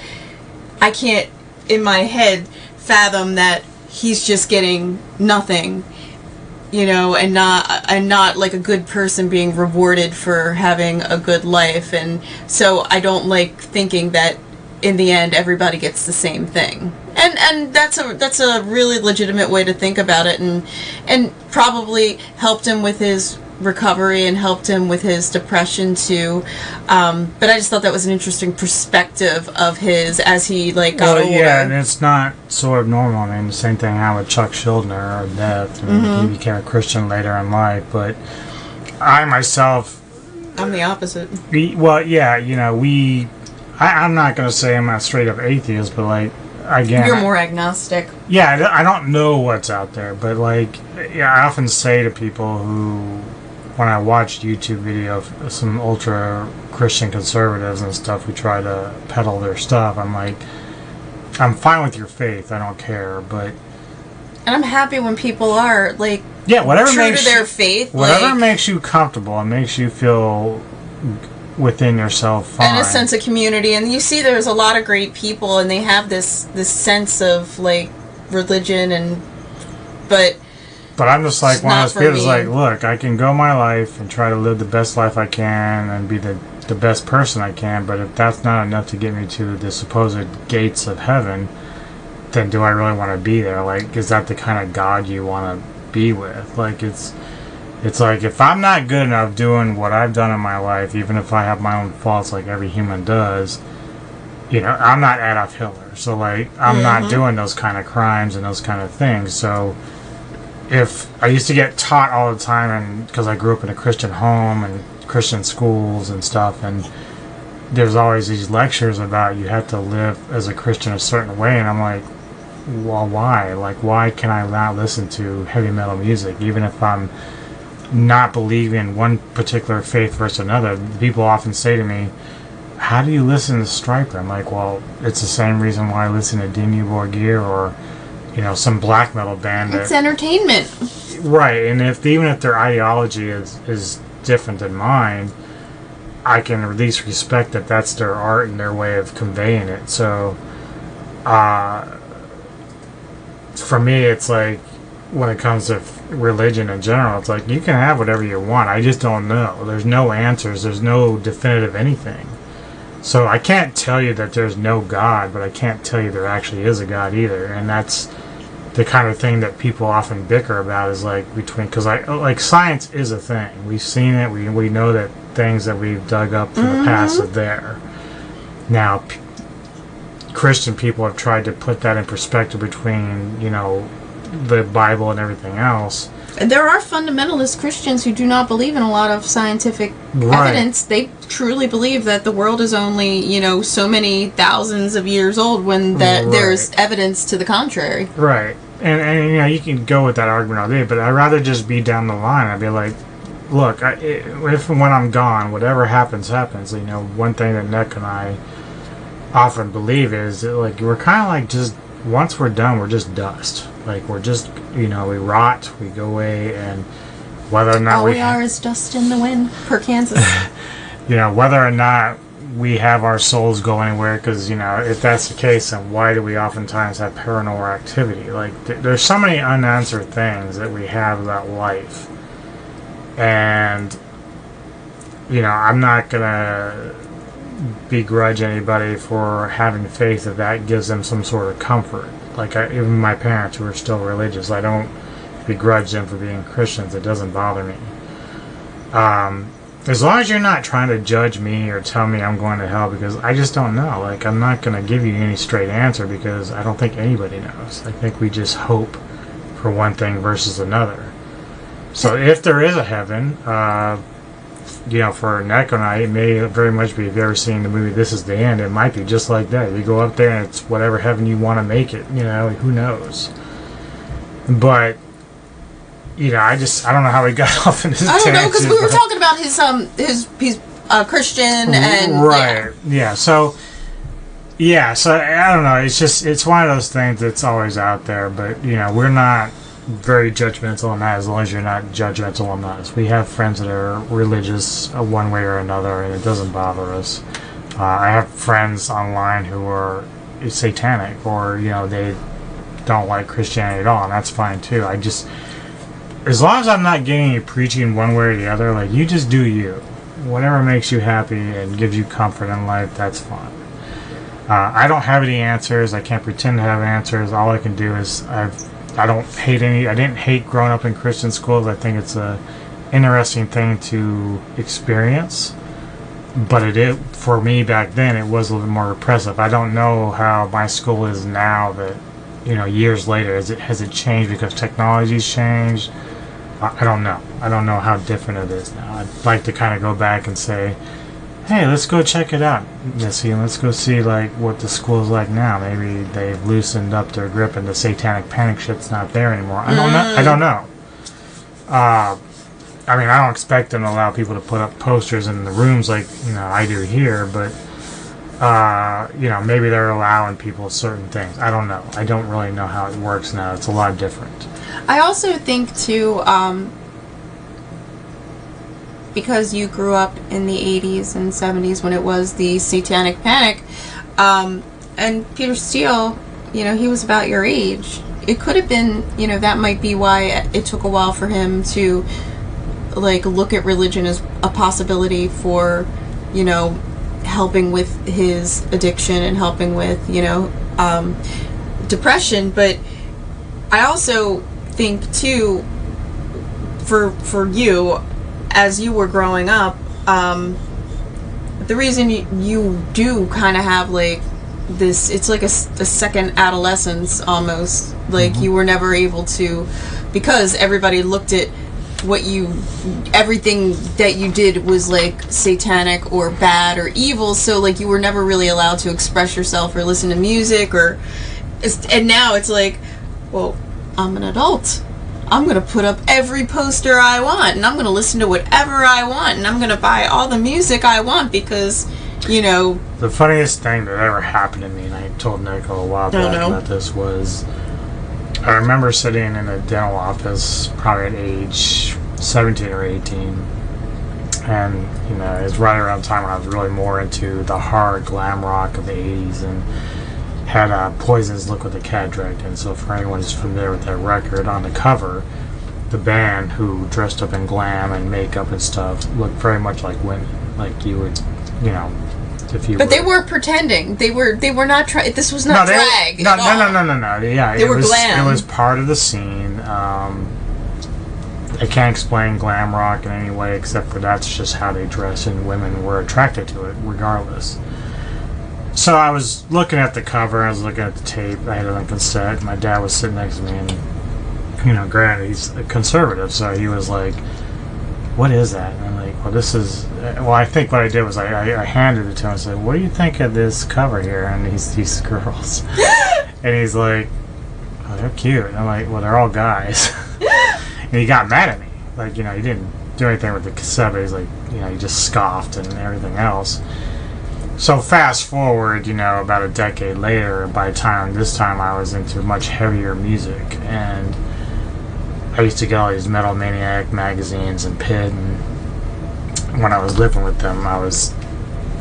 I can't in my head fathom that he's just getting nothing, you know, and not like a good person being rewarded for having a good life. And so I don't like thinking that in the end everybody gets the same thing. And that's a really legitimate way to think about it, and probably helped him with his recovery and helped him with his depression too. But I just thought that was an interesting perspective of his as he like got older. Yeah, and it's not so abnormal. I mean, the same thing happened with Chuck Schuldiner or Death. I mean, he became a Christian later in life, but I myself, I'm the opposite. Well, yeah, you know, I'm not going to say I'm a straight up atheist, but like, again, you're more agnostic. Yeah, I don't know what's out there, but like, yeah, I often say to people who, when I watch YouTube video of some ultra Christian conservatives and stuff who try to peddle their stuff, I'm like, I'm fine with your faith, I don't care, but... And I'm happy when people are like, yeah, whatever true makes to their faith. Whatever like, makes you comfortable and makes you feel within yourself fine. And a sense of community. And you see there's a lot of great people, and they have this sense of like religion, but I'm just like one of those people like, me. look, I can go my life and try to live the best life I can and be the best person I can, but if that's not enough to get me to the supposed gates of heaven, then do I really want to be there? Like, is that the kind of God you want to be with? Like, it's like, if I'm not good enough doing what I've done in my life, even if I have my own faults like every human does, you know, I'm not Adolf Hitler. So, like, I'm not doing those kind of crimes and those kind of things. So, if I used to get taught all the time, and because I grew up in a Christian home and Christian schools and stuff, and there's always these lectures about you have to live as a Christian a certain way, and I'm like, well, why? Like, why can I not listen to heavy metal music, even if I'm not believing in one particular faith versus another? People often say to me, how do you listen to Stryper? I'm like, well, it's the same reason why I listen to Dimmu Borgir or some black metal band. It's entertainment. Right, and even if their ideology is different than mine, I can at least respect that that's their art and their way of conveying it. So, for me, it's like, when it comes to religion in general, it's like, you can have whatever you want. I just don't know. There's no answers. There's no definitive anything. So I can't tell you that there's no God, but I can't tell you there actually is a God either. And that's the kind of thing that people often bicker about, is like because science is a thing. We've seen it. We know that things that we've dug up from the past are there. Now, Christian people have tried to put that in perspective between, the Bible and everything else. There are fundamentalist Christians who do not believe in a lot of scientific evidence. They truly believe that the world is only, so many thousands of years old, when there's evidence to the contrary. Right. And you can go with that argument all day, but I'd rather just be down the line. I'd be like, look, if and when I'm gone, whatever happens. One thing that Nick and I often believe is that, like, we're kind of like, just once we're done, we're just dust. Like, we're just, we rot, we go away, and whether or not all we are is dust in the wind, per Kansas. Whether or not we have our souls go anywhere, because, if that's the case, then why do we oftentimes have paranormal activity? Like, there's so many unanswered things that we have about life. And, I'm not going to begrudge anybody for having faith if that gives them some sort of comfort. Like, even my parents, who are still religious, I don't begrudge them for being Christians. It doesn't bother me. As long as you're not trying to judge me or tell me I'm going to hell, because I just don't know. Like, I'm not going to give you any straight answer, because I don't think anybody knows. I think we just hope for one thing versus another. So if there is a heaven, for Nick and I, it may very much be, if you've ever seen the movie This Is the End, it might be just like that. You go up there and it's whatever heaven you want to make it, who knows. But, I don't know how he got off in this tangent. I don't know, because we were talking about he's Christian and... Right, yeah, so I don't know, it's one of those things that's always out there, but, we're not very judgmental on that, as long as you're not judgmental on us. We have friends that are religious one way or another, and it doesn't bother us. I have friends online who are satanic, or they don't like Christianity at all, and that's fine too. As long as I'm not getting you preaching one way or the other, like, you just do you. Whatever makes you happy and gives you comfort in life, that's fine. I don't have any answers. I can't pretend to have answers. All I can do is I didn't hate growing up in Christian schools. I think it's a interesting thing to experience. But for me back then, it was a little more repressive. I don't know how my school is now that, years later. Has it changed because technology's changed? I don't know. I don't know how different it is now. I'd like to kind of go back and say, hey, let's go check it out, Missy, and let's go see, like, what the school's like now. Maybe they've loosened up their grip and the satanic panic shit's not there anymore. I don't know. I don't expect them to allow people to put up posters in the rooms like, I do here, but, maybe they're allowing people certain things. I don't know. I don't really know how it works now. It's a lot different. I also think, too, because you grew up in the 80s and 70s when it was the satanic panic, and Peter Steele, he was about your age. It could have been, that might be why it took a while for him to, like, look at religion as a possibility for, helping with his addiction and helping with, depression. But I also think, too, for you, as you were growing up, the reason you do kind of have, like, this, it's like a second adolescence almost, like, you were never able to, because everybody looked at everything that you did was, like, satanic or bad or evil, so, like, you were never really allowed to express yourself or listen to music, and now it's like, well, I'm an adult. I'm going to put up every poster I want, and I'm going to listen to whatever I want, and I'm going to buy all the music I want, because, The funniest thing that ever happened to me, and I told Nick a while back about this, was I remember sitting in a dental office, probably at age 17 or 18, and you know, it was right around the time when I was really more into the hard glam rock of the 80s, and had Poison's "Look What the Cat Dragged In." So for anyone who's familiar with that record, on the cover, the band, who dressed up in glam and makeup and stuff, looked very much like women, like you would, you know, if you. But they weren't pretending. They were not trying. This was not drag. No. Yeah, They were glam. It was part of the scene. I can't explain glam rock in any way except for that's just how they dress, and women were attracted to it regardless. So I was looking at the cover, I was looking at the tape, I had it on cassette, my dad was sitting next to me, and, you know, granted, he's a conservative, so he was like, what is that? And I'm like, well, this is, well, I think what I did was I handed it to him and said, what do you think of this cover here? And these girls. And he's like, oh, they're cute. And I'm like, well, they're all guys. And he got mad at me. Like, you know, he didn't do anything with the cassette, but he's like, you know, he just scoffed and everything else. So fast forward, you know, about a decade later, by the time this time I was into much heavier music, and I used to get all these Metal Maniac magazines and Pit, and when I was living with them, I was,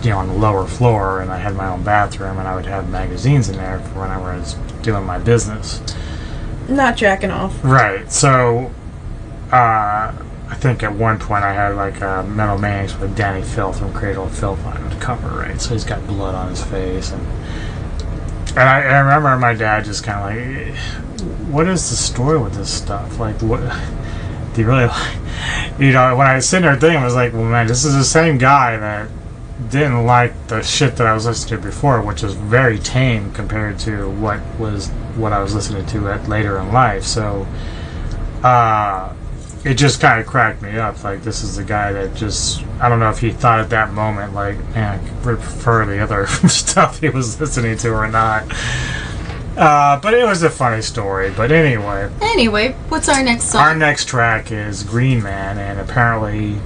you know, on the lower floor, and I had my own bathroom, and I would have magazines in there for whenever I was doing my business. Not jacking off. Right. So, I think at one point I had like a Metal Maniacs with Danny Filth from Cradle of Filth on the cover, right? So he's got blood on his face, and I remember my dad just kind of like, what is the story with this stuff? Like, what do you really like? You know, when I was sitting there thinking, I was like, well, man, this is the same guy that didn't like the shit that I was listening to before, which was very tame compared to what I was listening to later in life. So, it just kind of cracked me up. Like, this is the guy that just, I don't know if he thought at that moment, like, man, I would prefer the other stuff he was listening to or not. But it was a funny story. But anyway, what's our next song? Our next track is Green Man, and apparently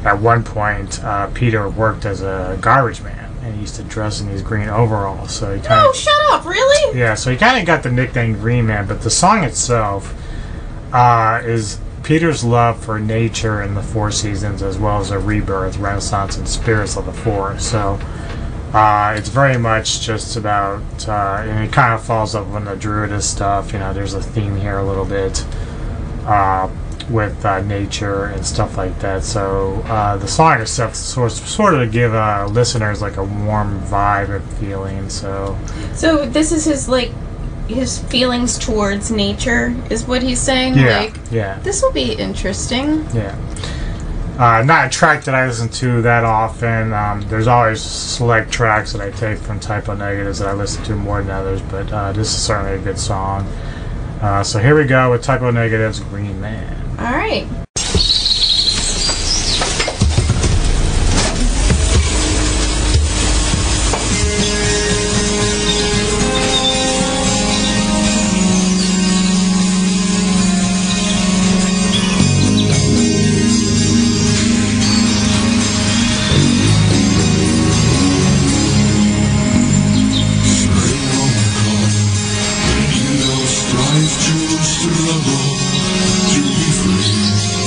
at one point Peter worked as a garbage man, and he used to dress in these green overalls. So he kind of, oh, shut up, really? Yeah, so he kind of got the nickname Green Man. But the song itself is Peter's love for nature and the four seasons, as well as a rebirth, renaissance, and spirits of the forest. So it's very much just about, and it kind of falls up on the Druidist stuff. You know, there's a theme here a little bit with nature and stuff like that. So the song itself sort of to give listeners like a warm vibe and feeling. So this is his feelings towards nature is what he's saying. Yeah. This will be interesting. Yeah. Not a track that I listen to that often. There's always select tracks that I take from Typo Negatives that I listen to more than others, but this is certainly a good song. So here we go with Typo Negatives, Green Man. All right. Strive to struggle to be free.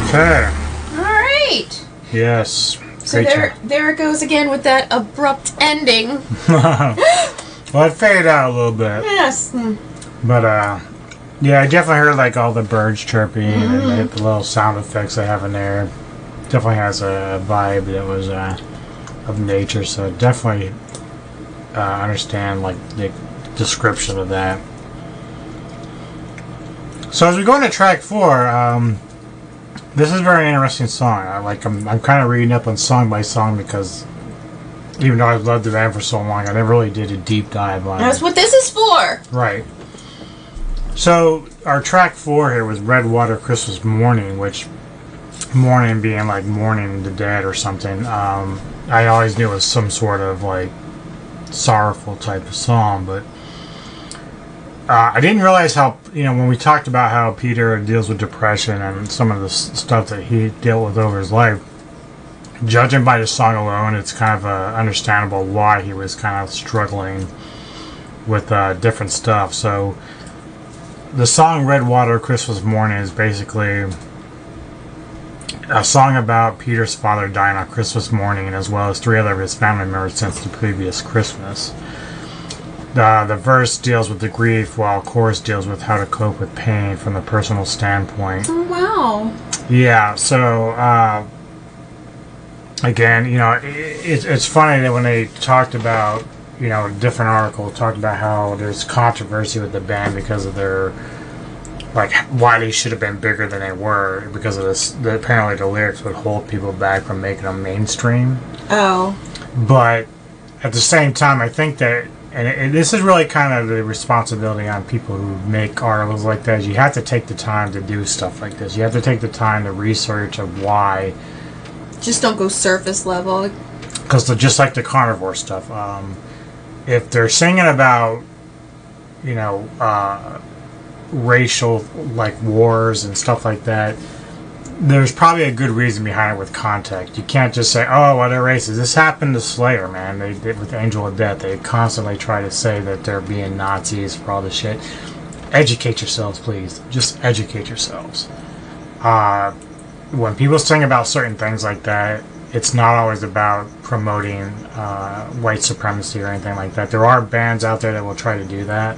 Okay. All right. Yes. So Great there it goes again with that abrupt ending. job. Well, it faded out a little bit. Yes. But, yeah, I definitely heard, like, all the birds chirping and the little sound effects they have in there. Definitely has a vibe that was, of nature, so definitely, understand, like, the description of that. So as we go into track 4, this is a very interesting song. I'm kind of reading up on song by song because even though I've loved the band for so long, I never really did a deep dive on That's it. what this is for. Right. So our track 4 here was Redwater Christmas Morning, which morning being like mourning the dead or something. I always knew it was some sort of like sorrowful type of song, but I didn't realize how, when we talked about how Peter deals with depression and some of the stuff that he dealt with over his life, judging by the song alone, it's kind of understandable why he was kind of struggling with different stuff. So the song Redwater Christmas Morning is basically a song about Peter's father dying on Christmas morning, and as well as 3 other of his family members since the previous Christmas. The verse deals with the grief, while chorus deals with how to cope with pain from the personal standpoint. Oh, wow. Yeah, so again, it's funny that when they talked about, a different article talked about how there's controversy with the band because of their, like, why they should have been bigger than they were, because of this. Apparently the lyrics would hold people back from making them mainstream. Oh. But at the same time, I think that, and this is really kind of the responsibility on people who make articles like that, is you have to take the time to do stuff like this. You have to take the time to research of why. Just don't go surface level. Because just like the carnivore stuff, if they're singing about, racial, like, wars and stuff like that, there's probably a good reason behind it with context. You can't just say, oh, well, they're racist. This happened to Slayer, man. They did with Angel of Death. They constantly try to say that they're being Nazis for all this shit. Educate yourselves, please. Just educate yourselves. When people sing about certain things like that, it's not always about promoting white supremacy or anything like that. There are bands out there that will try to do that.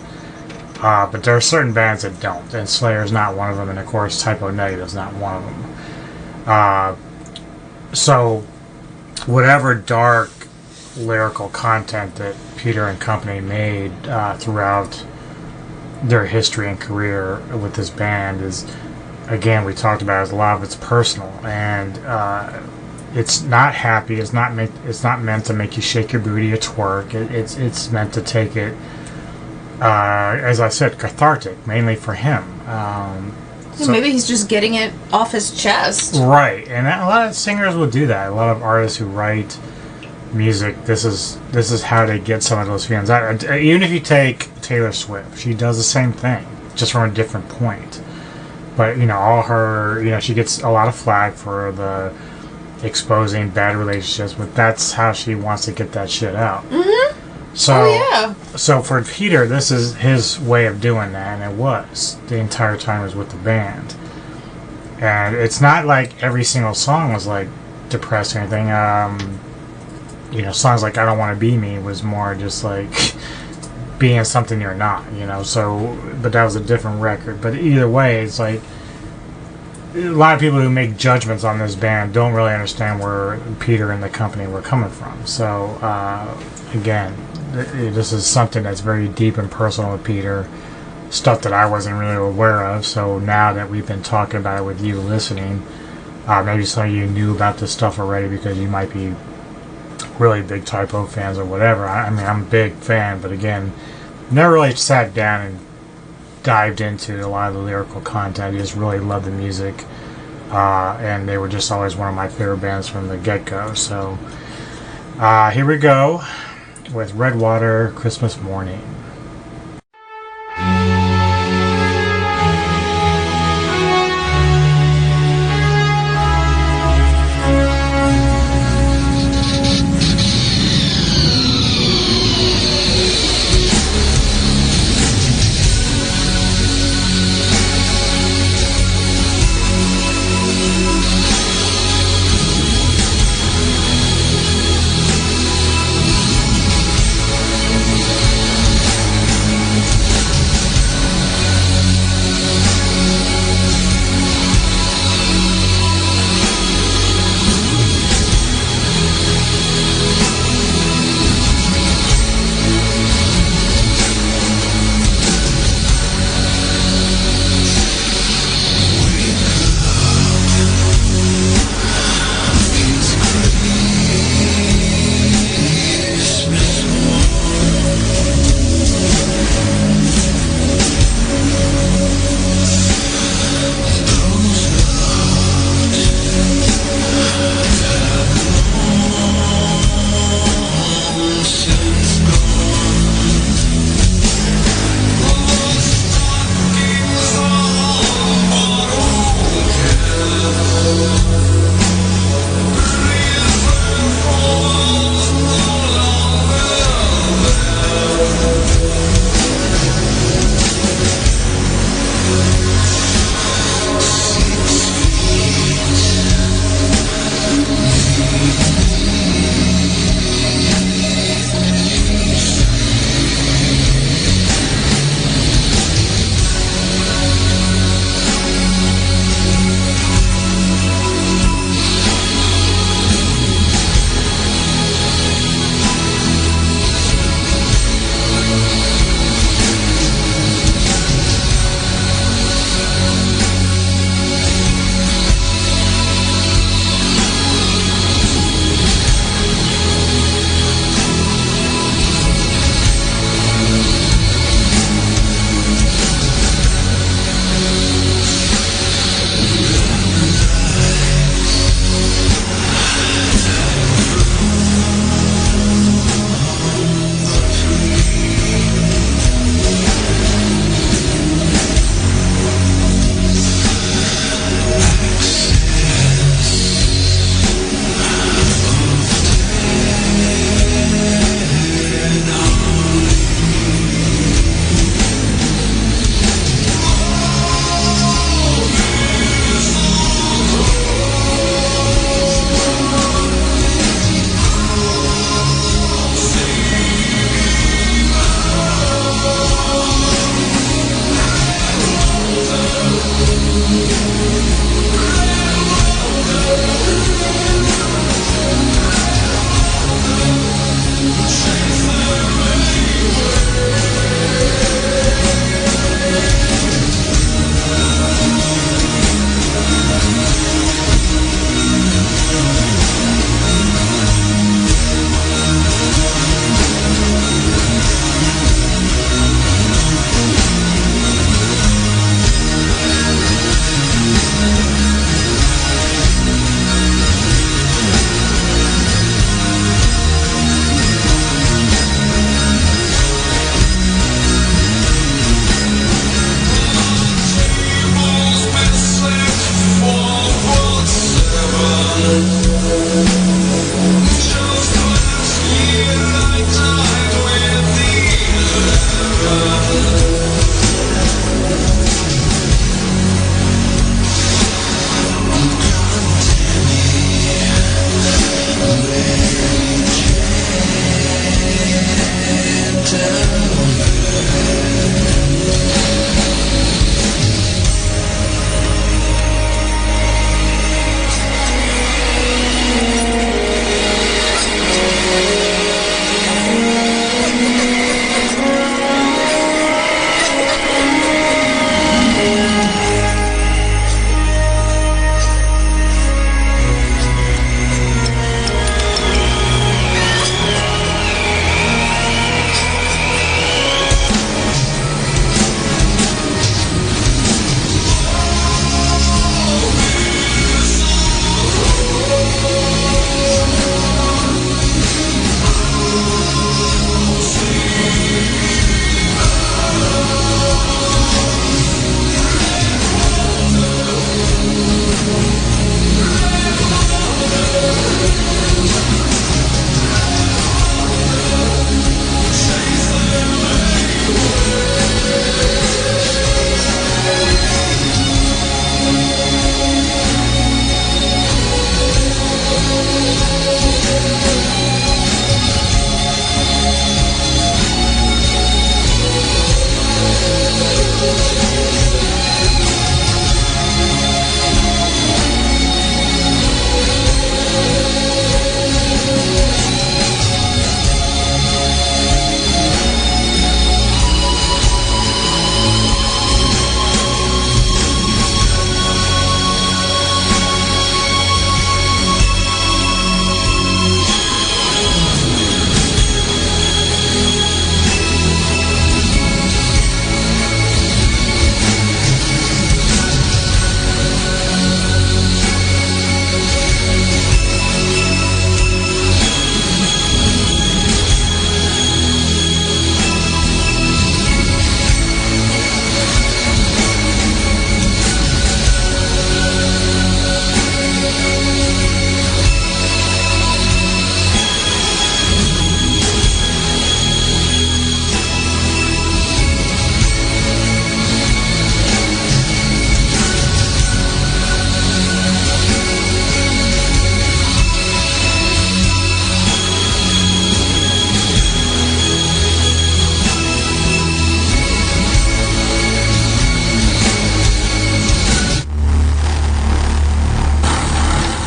But there are certain bands that don't, and Slayer's not one of them, and of course Typo Negative's not one of them. So whatever dark lyrical content that Peter and company made throughout their history and career with this band is, again, we talked about, is a lot of it's personal, and it's not happy. It's not meant to make you shake your booty or twerk. It's meant to take it, as I said, cathartic, mainly for him. So maybe he's just getting it off his chest. Right, and a lot of singers will do that. A lot of artists who write music, this is how they get some of those feelings. Even if you take Taylor Swift, she does the same thing, just from a different point. But all her, she gets a lot of flack for the exposing bad relationships, but that's how she wants to get that shit out. Mm-hmm. So, so for Peter, this is his way of doing that, and it was the entire time he was with the band. And it's not like every single song was like depressed or anything. Songs like "I Don't Want to Be Me" was more just like being something you're not. So, but that was a different record. But either way, it's like a lot of people who make judgments on this band don't really understand where Peter and the company were coming from. So, again, this is something that's very deep and personal with Peter, stuff that I wasn't really aware of. So now that we've been talking about it with you listening, maybe some of you knew about this stuff already because you might be really big Typo fans or whatever. I'm a big fan, but again, never really sat down and dived into a lot of the lyrical content. I just really loved the music, and they were just always one of my favorite bands from the get-go. So here we go with Redwater Christmas Morning.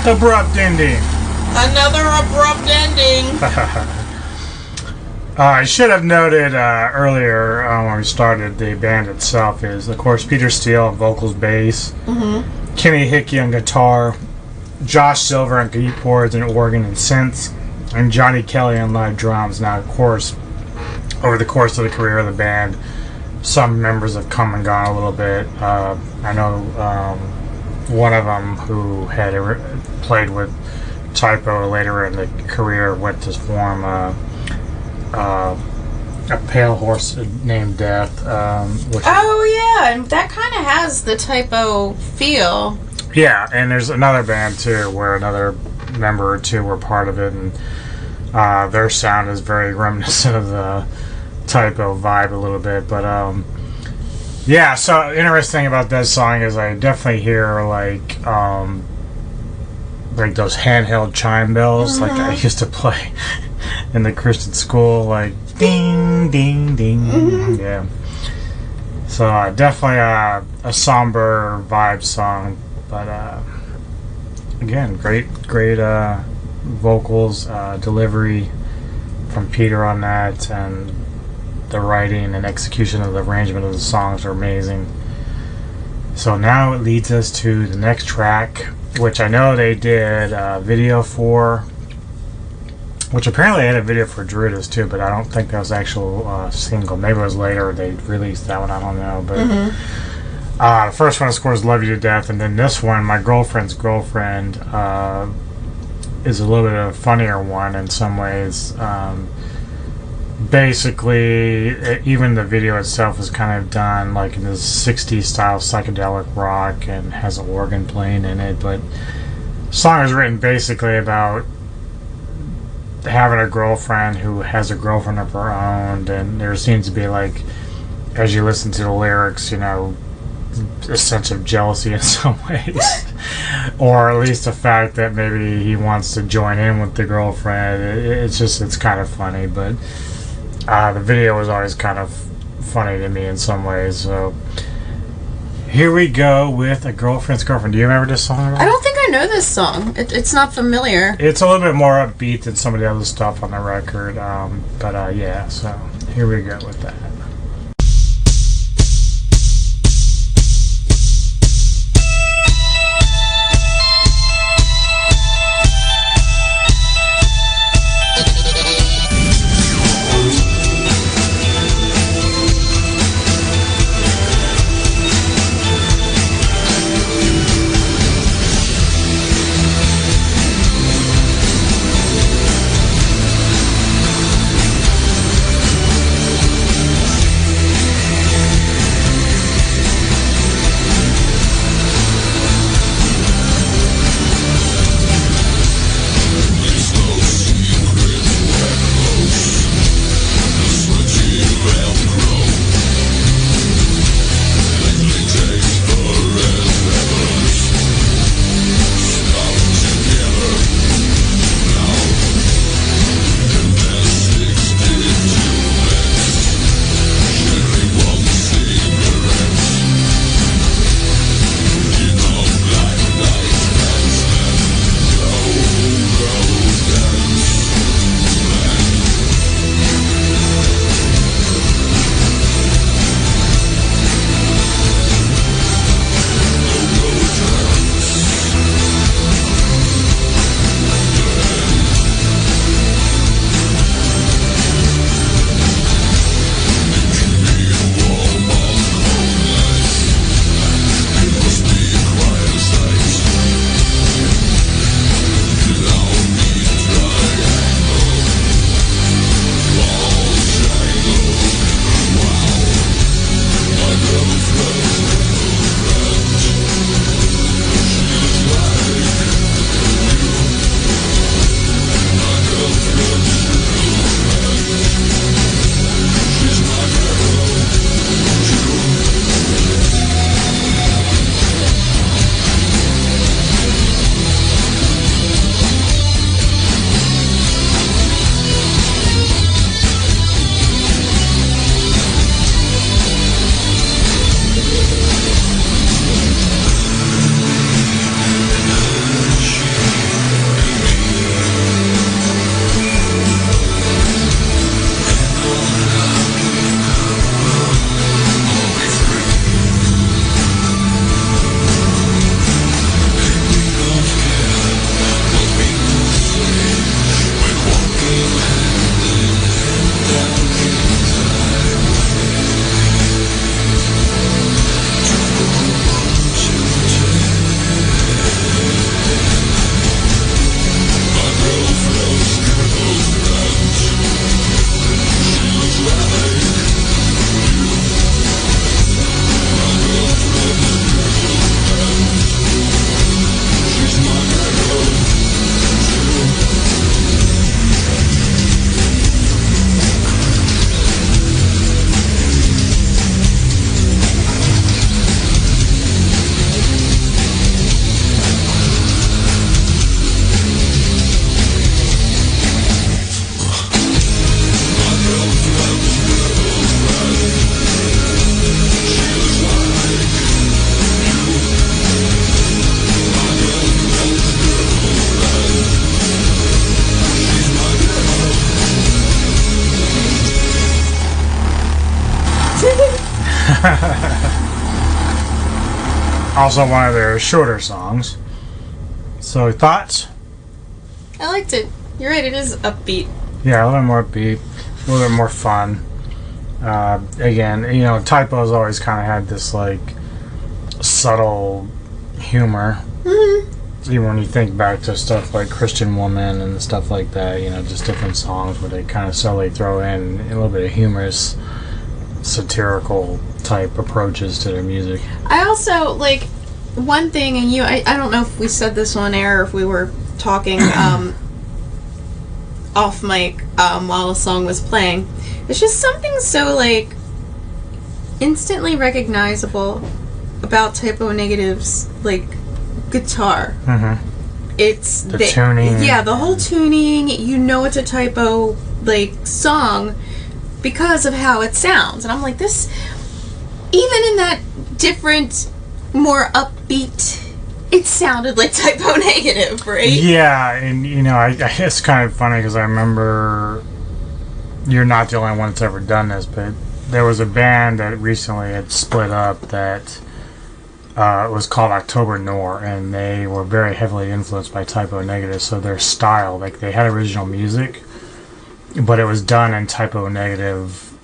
Abrupt ending. Another abrupt ending. I should have noted earlier when we started, the band itself is, of course, Peter Steele on vocals, bass, Kenny Hickey on guitar, Josh Silver on keyboards and organ and synths, and Johnny Kelly on live drums. Now, of course, over the course of the career of the band, some members have come and gone a little bit. I know one of them who had played with Typo later in the career went to form a pale horse named Death. Which yeah, and that kind of has the Typo feel. Yeah, and there's another band too where another member or two were part of it, and their sound is very reminiscent of the Typo vibe a little bit. But yeah, so interesting about that song is I definitely hear like those handheld chime bells like I used to play in the Christian school, like ding ding ding. Yeah, so definitely a somber vibe song, but again, great vocals, delivery from Peter on that, and the writing and execution of the arrangement of the songs are amazing. So now it leads us to the next track, which I know they did a video for, which apparently they had a video for Druidas too, but I don't think that was actual single. Maybe it was later they released that one, I don't know. But the first one, of course, Love You to Death, and then this one, My Girlfriend's Girlfriend, is a little bit of a funnier one in some ways. Basically, even the video itself is kind of done like in this 60s style psychedelic rock and has an organ playing in it, but the song is written basically about having a girlfriend who has a girlfriend of her own, and there seems to be, like, as you listen to the lyrics, you know, a sense of jealousy in some ways, or at least the fact that maybe he wants to join in with the girlfriend. It's kind of funny, but the video was always kind of funny to me in some ways. So here we go with A Girlfriend's Girlfriend. Do you remember this song at all? I don't think I know this song. It's not familiar. It's a little bit more upbeat than some of the other stuff on the record, but yeah, so here we go with that. Also one of their shorter songs. So thoughts? I liked it. You're right, it is upbeat. Yeah, a little more upbeat, a little bit more fun. Again, Typo's always kind of had this like subtle humor. Mm-hmm. Even when you think back to stuff like Christian Woman and stuff like that, just different songs where they kind of subtly throw in a little bit of humorous, satirical type approaches to their music. I also like one thing, and I don't know if we said this on air or if we were talking off mic while a song was playing. It's just something so like instantly recognizable about Typo Negative's like guitar. Mm-hmm. It's the tuning. Yeah, the whole tuning. It's a Typo like song because of how it sounds, and I'm like, this, even in that different, more upbeat, it sounded like Typo Negative, right? Yeah, and it's kind of funny because I remember, you're not the only one that's ever done this, but there was a band that recently had split up that was called October Noir, and they were very heavily influenced by Typo Negative. So their style, like they had original music, but it was done in Typo Negative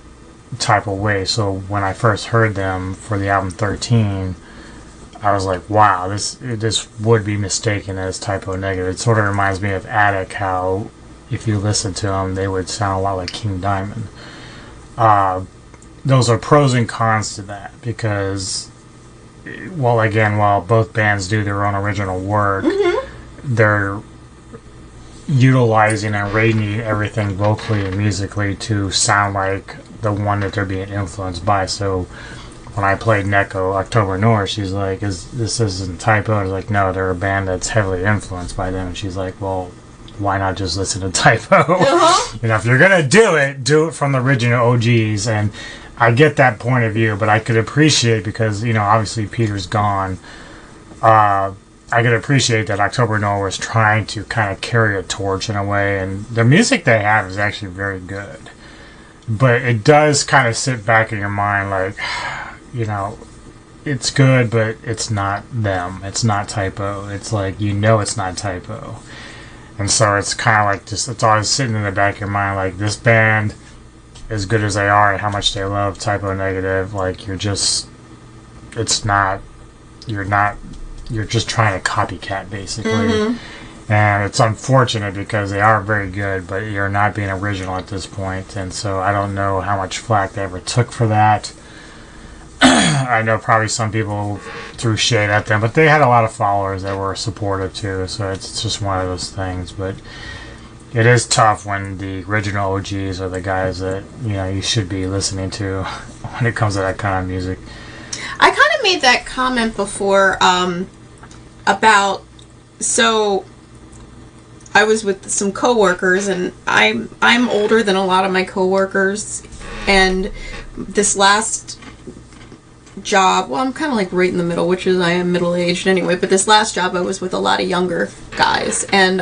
type of way. So when I first heard them for the album 13, I was like, wow, this would be mistaken as Typo Negative. It sort of reminds me of Attic, how if you listen to them, they would sound a lot like King Diamond. Those are pros and cons to that, because, while both bands do their own original work, mm-hmm. they're utilizing and arranging everything vocally and musically to sound like the one that they're being influenced by. So when I played Neko October Noir, she's like, this isn't Typo? I was like, no, they're a band that's heavily influenced by them. And she's like, well, why not just listen to Typo? Uh-huh. If you're gonna do it from the original OGs. And I get that point of view, but I could appreciate, because obviously Peter's gone, I could appreciate that October Noir was trying to kind of carry a torch in a way, and the music they have is actually very good, but it does kind of sit back in your mind like, it's good, but it's not them, it's not Typo. It's like, it's not Typo. And so it's kind of like it's always sitting in the back of your mind, like, this band, as good as they are and how much they love Typo Negative, like, you're just trying to copycat, basically. Mm-hmm. And it's unfortunate because they are very good, but you're not being original at this point. And so I don't know how much flack they ever took for that. I know probably some people threw shade at them, but they had a lot of followers that were supportive too, so it's just one of those things. But it is tough when the original OGs are the guys that you should be listening to when it comes to that kind of music. I kind of made that comment before about, so I was with some coworkers, and I'm older than a lot of my coworkers, and this last job, well, I'm kind of like right in the middle, which is I am middle-aged anyway, but this last job I was with a lot of younger guys, and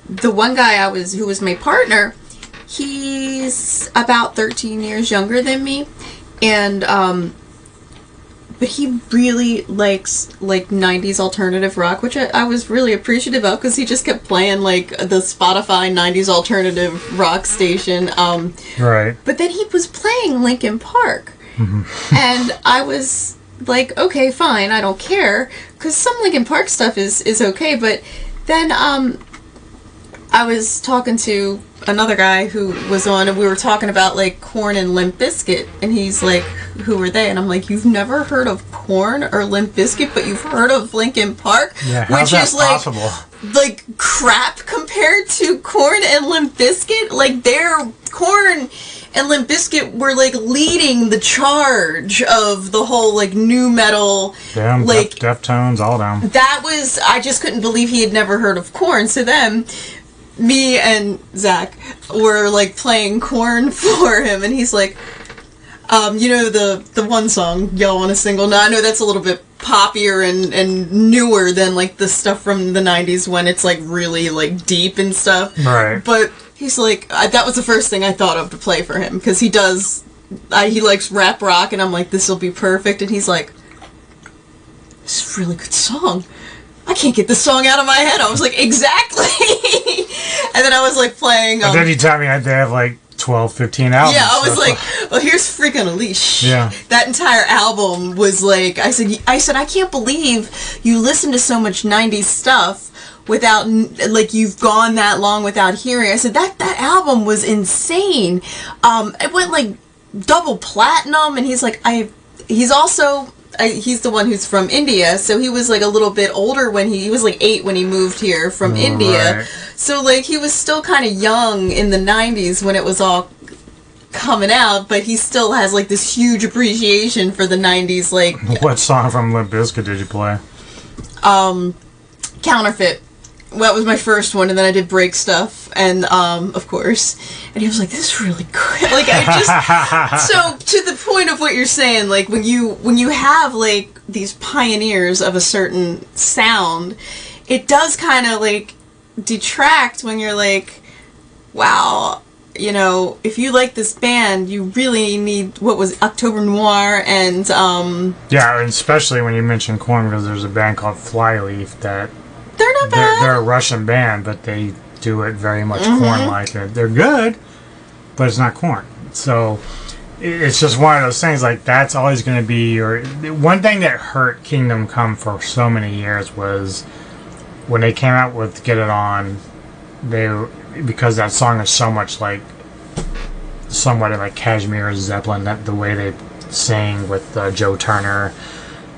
the one guy who was my partner, he's about 13 years younger than me, and but he really likes like 90s alternative rock, which I was really appreciative of, because he just kept playing like the Spotify 90s alternative rock station. Right. But then he was playing Linkin Park. Mm-hmm. And I was like, okay, fine, I don't care, because some Linkin Park stuff is okay. But then I was talking to another guy who was on, and we were talking about like Korn and Limp Bizkit, and he's like, who are they? And I'm like, you've never heard of Korn or Limp Bizkit, but you've heard of Linkin Park? Yeah, how's that possible? Like crap compared to Korn and Limp Bizkit. Like, Korn and Limp Bizkit were like leading the charge of the whole like new metal, like Deftones, all down. That was, I just couldn't believe he had never heard of Korn. So then me and Zach were like playing Korn for him, and he's like, the one song, Y'all Want a Single? Now I know that's a little bit poppier and newer than like the stuff from the 90s when it's like really like deep and stuff. Right. But he's like, that was the first thing I thought of to play for him, because he does he likes rap rock, and I'm like, this will be perfect. And he's like, this is a really good song. I can't get this song out of my head. I was like, exactly. And then I was like playing. And then you tell me they have like 12, 15 albums. Yeah, I was like, well, here's Freak on a Leash. Yeah. That entire album was like, I said, I can't believe you listen to so much 90s stuff without, like, you've gone that long without hearing. I said, that album was insane. It went like double platinum, and he's like, he's the one who's from India, so he was like a little bit older when he was like 8 when he moved here from India. Right. So like he was still kind of young in the 90s when it was all coming out, but he still has like this huge appreciation for the 90s. Like, what song from Limp Bizkit did you play? Counterfeit. Well, that was my first one, and then I did Break Stuff, and of course, and he was like, "This is really good." Like, I just so to the point of what you're saying, like when you have like these pioneers of a certain sound, it does kind of like detract when you're like, "Wow, you know, if you like this band, you really need what was October Noir and yeah, and especially when you mention Korn, because there's a band called Flyleaf that. They're not bad. They're a Russian band, but they do it very much Korn-like. They're good, but it's not Korn. So it's just one of those things. Like that's always going to be your one thing that hurt Kingdom Come for so many years was when they came out with Get It On. Because that song is so much like somewhat like Kashmir or Zeppelin. That the way they sing with Joe Turner.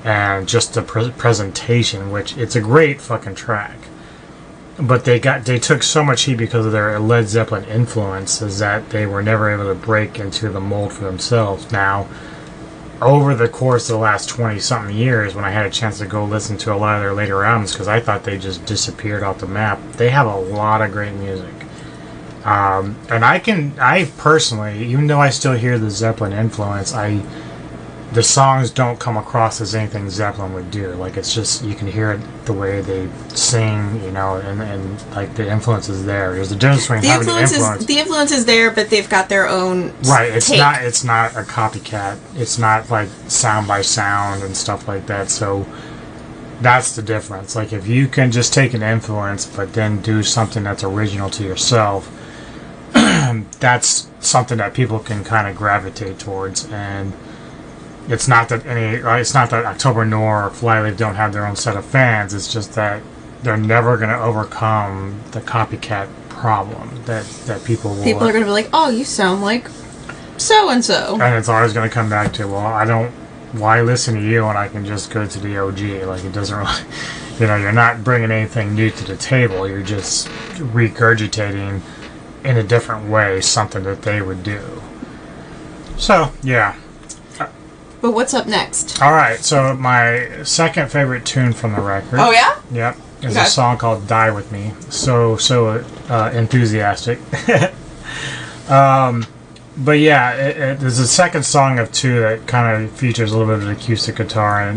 And just the presentation, which it's a great fucking track, but they took so much heat because of their Led Zeppelin influences that they were never able to break into the mold for themselves. Now, over the course of the last 20-something years, when I had a chance to go listen to a lot of their later albums, because I thought they just disappeared off the map, they have a lot of great music. And I personally, even though I still hear the Zeppelin influence, the songs don't come across as anything Zeppelin would do. Like, it's just, you can hear it the way they sing, you know, and like the influence is there. There's a difference between having the influence. The influence is there, but they've got their own right. It's take. not a copycat. It's not like sound by sound and stuff like that. So that's the difference. Like, if you can just take an influence but then do something that's original to yourself, that's something that people can kind of gravitate towards. And it's not that October Noir or Flyleaf don't have their own set of fans. It's just that they're never going to overcome the copycat problem that people will. People are going to be like, "Oh, you sound like so and so," and it's always going to come back to, well, why listen to you when I can just go to the OG? Like, it doesn't really, you know, you're not bringing anything new to the table. You're just regurgitating in a different way something that they would do. So yeah. But what's up next? All right, so my second favorite tune from the record. Oh yeah? Yep, is a song called "Die With Me." So enthusiastic. But yeah, there's a second song of two that kind of features a little bit of an acoustic guitar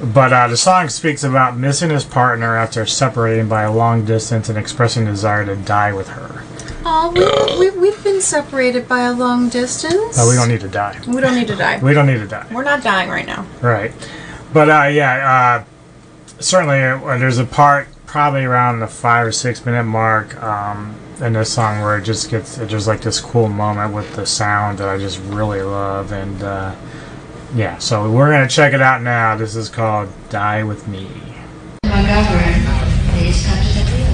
but the song speaks about missing his partner after separating by a long distance and expressing a desire to die with her. Oh, we've been separated by a long distance. No, we don't need to die. We don't need to die. We don't need to die. We're not dying right now. Right. But certainly there's a part probably around the 5 or 6 minute mark in this song where there's like this cool moment with the sound that I just really love. And yeah, so we're going to check it out now. This is called "Die With Me." My governor, please come to the wheel.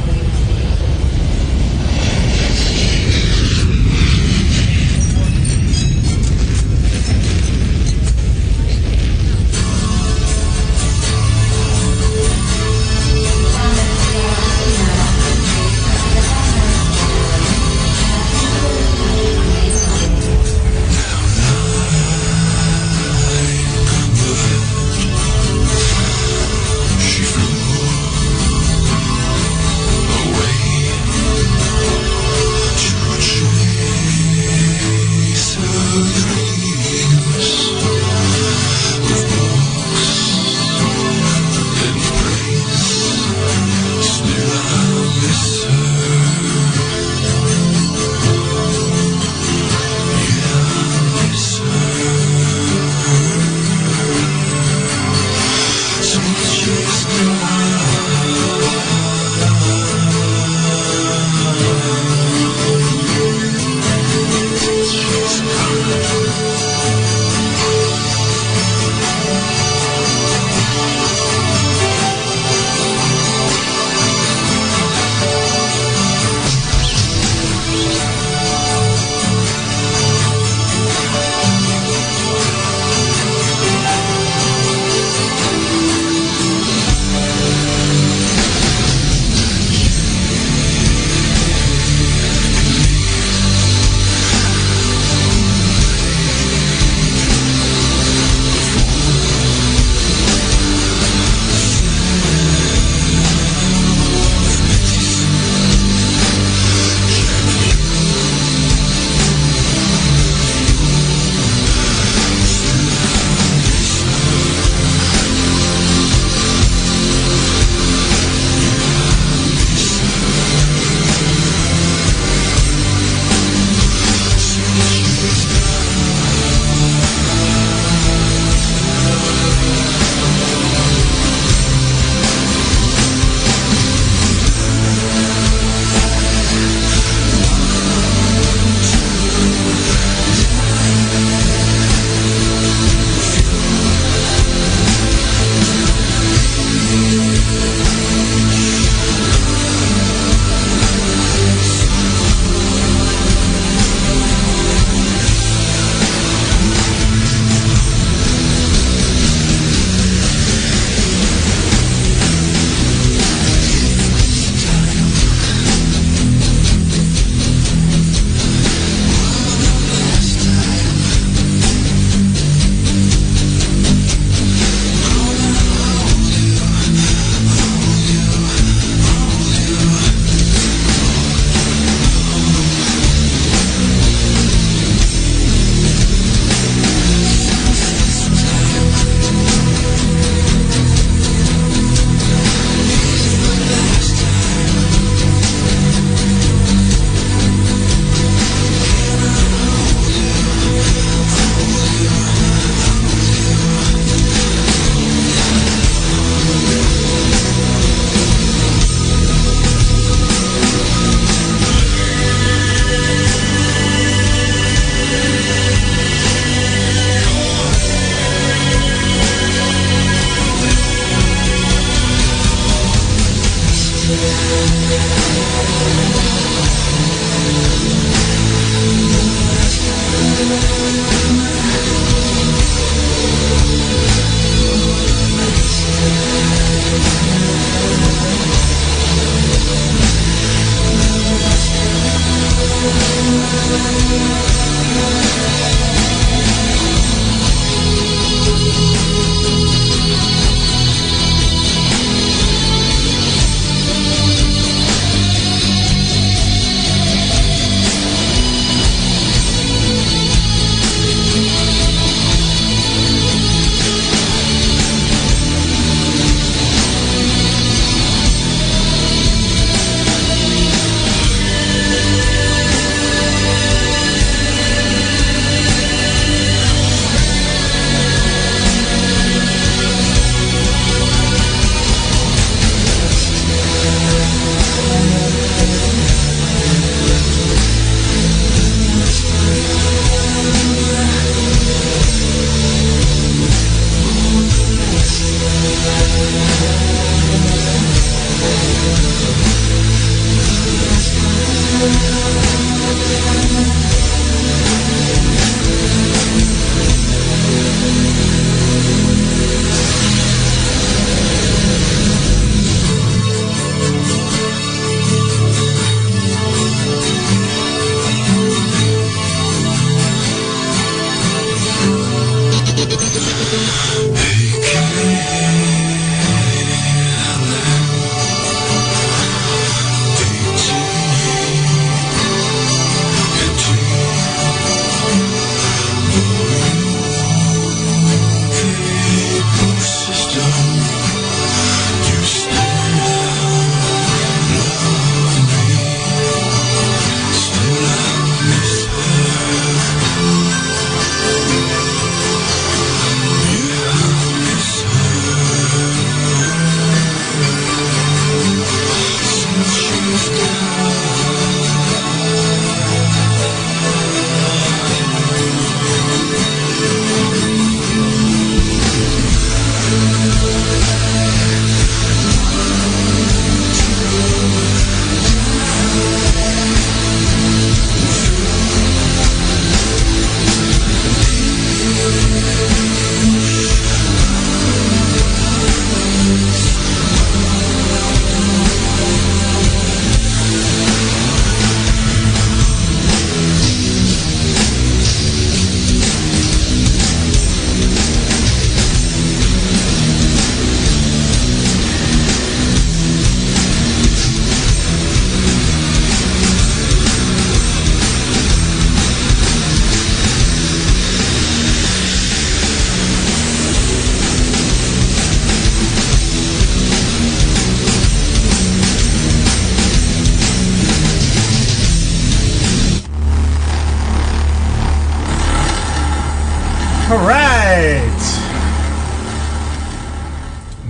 She flew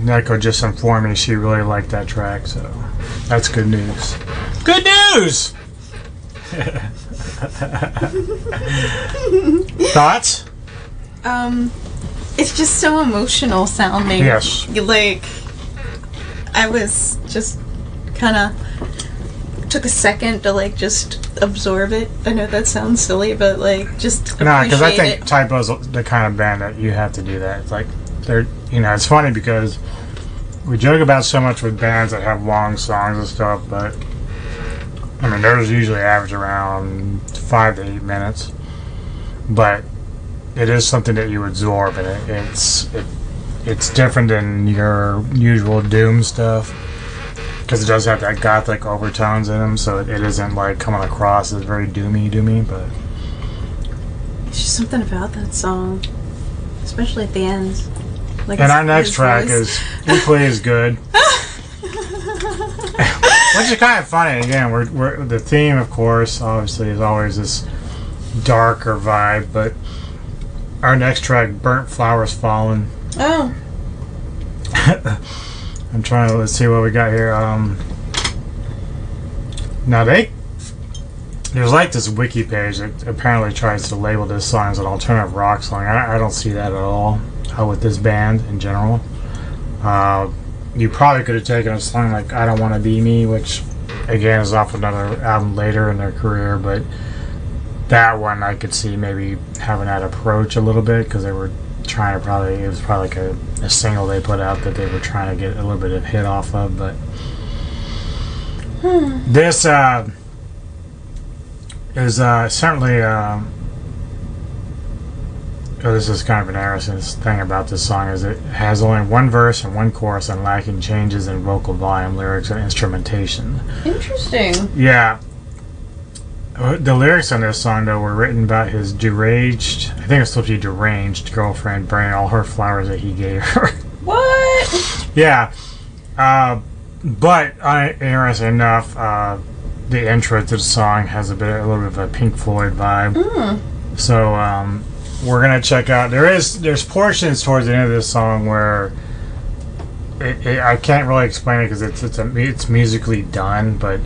Neko just informed me she really liked that track, so that's good news. Good news! Thoughts? It's just so emotional sounding. Yes. Like, I was just kind of took a second to like just absorb it. I know that sounds silly, but like just No, because I think it. Typo's the kind of band that you have to do that. It's like they're, you know, it's funny because we joke about so much with bands that have long songs and stuff, but I mean, theirs usually average around 5 to 8 minutes. But it is something that you absorb, and it's different than your usual Doom stuff because it does have that gothic overtones in them, so it isn't like coming across as very doomy, but It's just something about that song, especially at the end. Like and our next track is equally as good. Which is kind of funny. Again, we're the theme, of course, obviously, is always this darker vibe. But our next track, "Burnt Flowers Fallen." Oh. I'm trying to let's see what we got here. Now there's like this wiki page that apparently tries to label this song as an alternative rock song. I don't see that at all with this band in general. you probably could have taken a song like I Don't Want to Be Me, which again is off another album later in their career, but that one I could see maybe having that approach a little bit because they were trying to it was probably like a single they put out that they were trying to get a little bit of hit off of, but this is certainly this is kind of an interesting thing about this song is it has only one verse and one chorus and lacking changes in vocal volume, lyrics, and instrumentation. Interesting. Yeah. The lyrics on this song, though, were written about his deranged, I think it's supposed to be deranged girlfriend burning all her flowers that he gave her. What? Yeah. But interesting enough, the intro to the song has a little bit of a Pink Floyd vibe. So we're gonna check out. There's portions towards the end of this song where I can't really explain it because it's musically done, but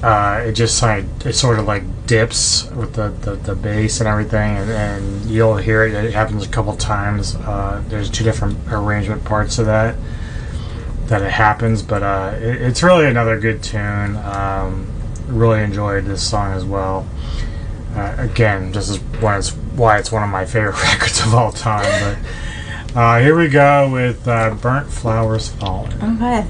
it just sort of like dips with the bass and everything, and you'll hear it. It happens a couple times. There's two different arrangement parts of that it happens, but it's really another good tune. Really enjoyed this song as well. Again, this is why it's one of my favorite records of all time. But here we go with Burnt Flowers Falling. Okay.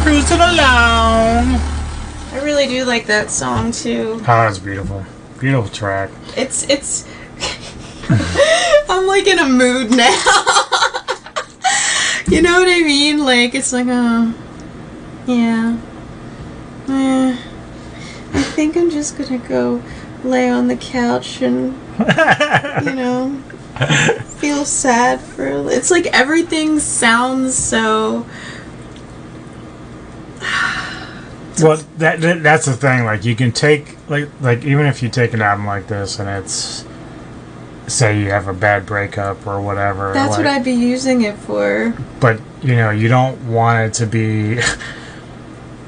Cruising along. I really do like that song too. Oh, that's beautiful. Beautiful track. It's I'm like in a mood now. You know what I mean? Like it's like yeah. I think I'm just gonna go lay on the couch and feel sad for it's like everything sounds so well that's the thing, like you can take like even if you take an album like this and it's say you have a bad breakup or whatever, that's what I'd be using it for, but you don't want it to be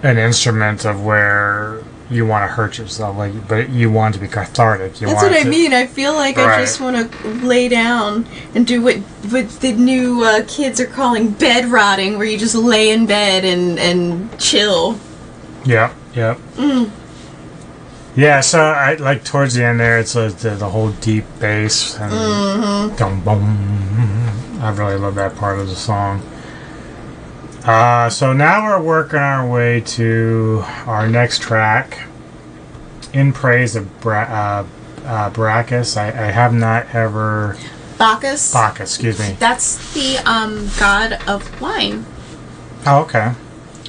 an instrument of where you want to hurt yourself, but you want it to be cathartic. That's what I mean. I feel like I just want to lay down and do what the new kids are calling bed rotting, where you just lay in bed and chill. Yep. Yeah, so I like towards the end there, it's the whole deep bass and dum boom. I really love that part of the song. So now we're working our way to our next track, In Praise of Bacchus. I have not ever... Bacchus, excuse me. That's the god of wine. Oh, okay.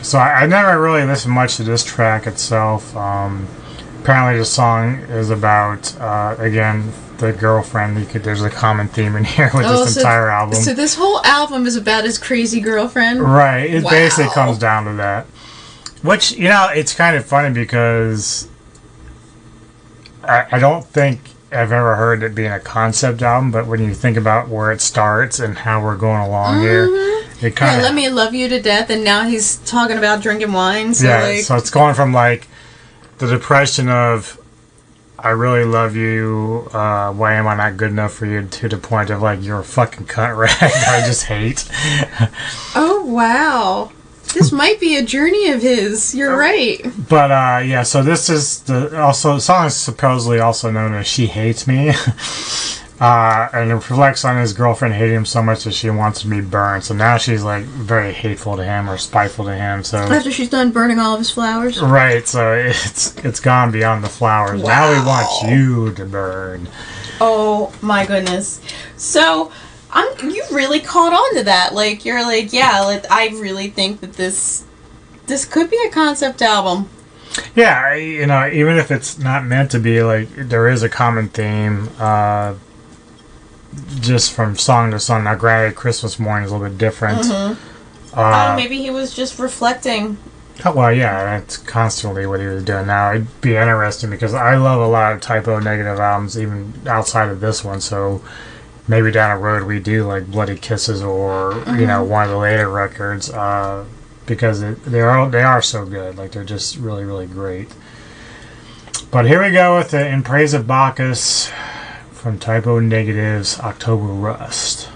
So I never really listened much to this track itself. Apparently the song is about, again, the girlfriend. There's a common theme in here with this entire album. So this whole album is about his crazy girlfriend? Right. It basically comes down to that. Which, it's kind of funny because I don't think I've ever heard it being a concept album, but when you think about where it starts and how we're going along here, it kind of... Let Me Love You to Death, and now he's talking about drinking wine. So so it's going from, like, the depression of... I really love you, why am I not good enough for you, to the point of like, you're a fucking cunt rag I just hate. Oh, wow. This might be a journey of his. You're right. But, so this is the song is supposedly also known as She Hates Me. And it reflects on his girlfriend hating him so much that she wants to be burned. So now she's like very hateful to him or spiteful to him. So after she's done burning all of his flowers. Right. So it's gone beyond the flowers. Wow. Now we want you to burn. Oh my goodness. So you really caught on to that. Like you're like, I really think that this could be a concept album. Yeah, even if it's not meant to be, like there is a common theme. Just from song to song. Now, granted, Christmas Morning is a little bit different. Maybe he was just reflecting. Well, yeah, that's constantly what he was doing. Now, it'd be interesting because I love a lot of Typo Negative albums, even outside of this one. So maybe down the road we do like Bloody Kisses or one of the later records because they are so good. Like they're just really, really great. But here we go with In Praise of Bacchus. From Typo Negative's October Rust.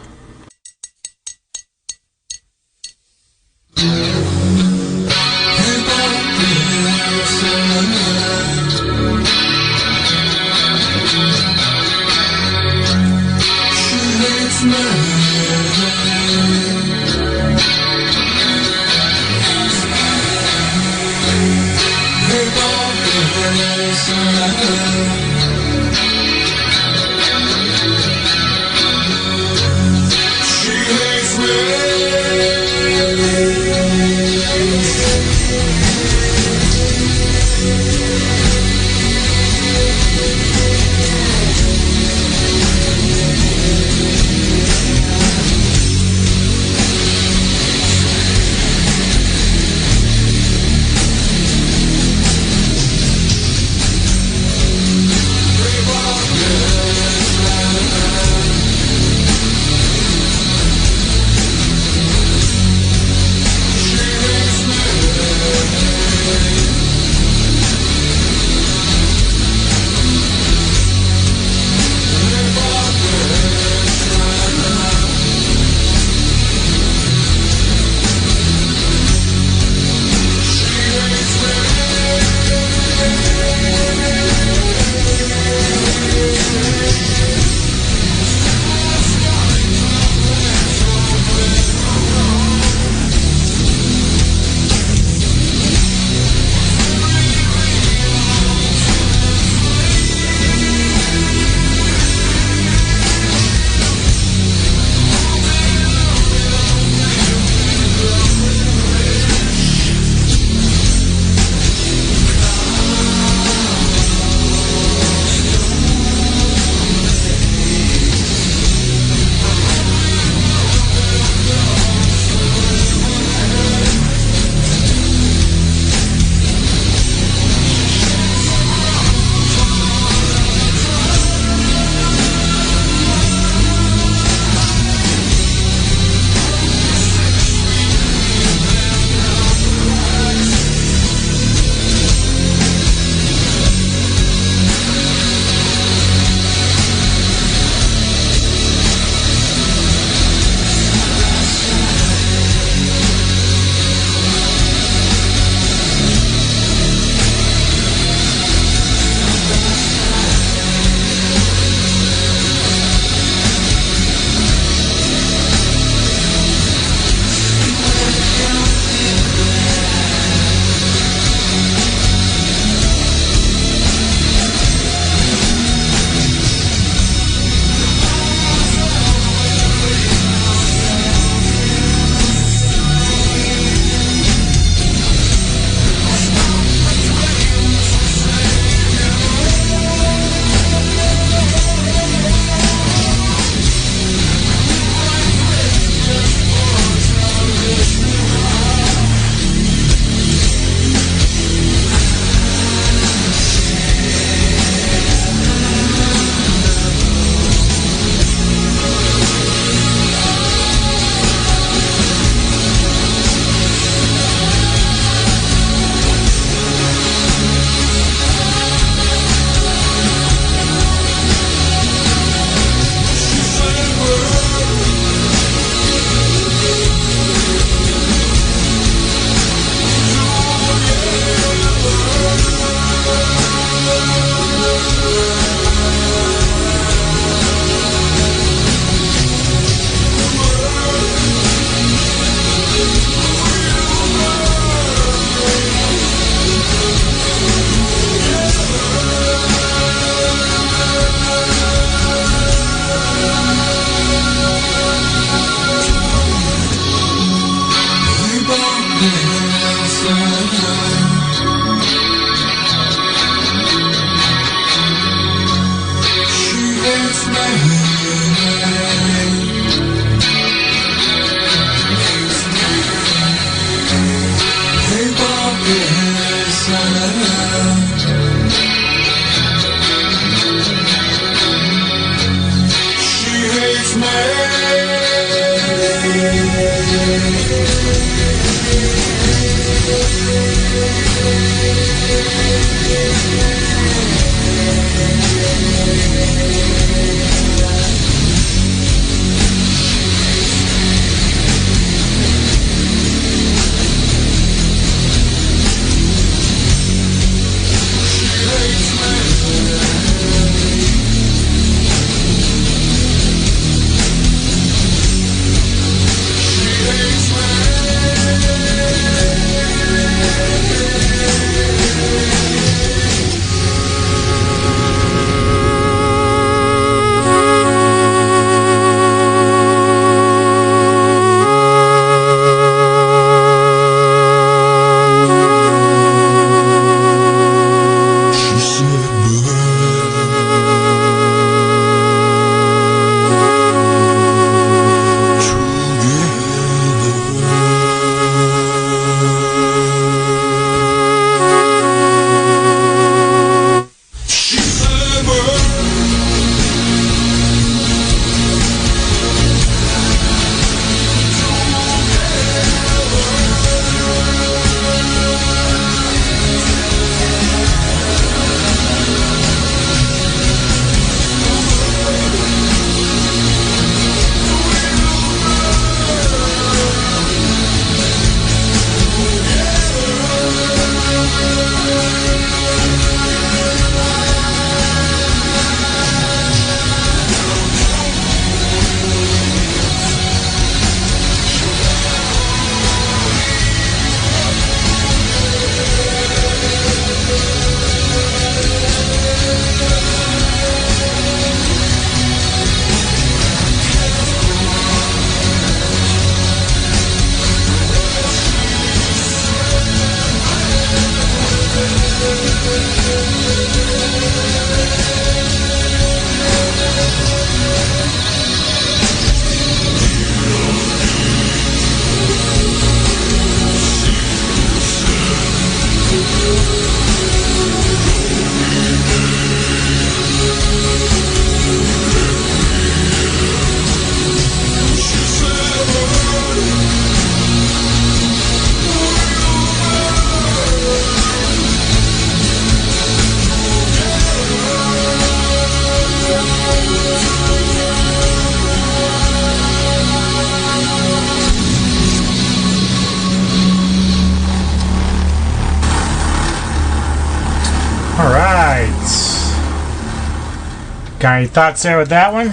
Got any thoughts there with that one?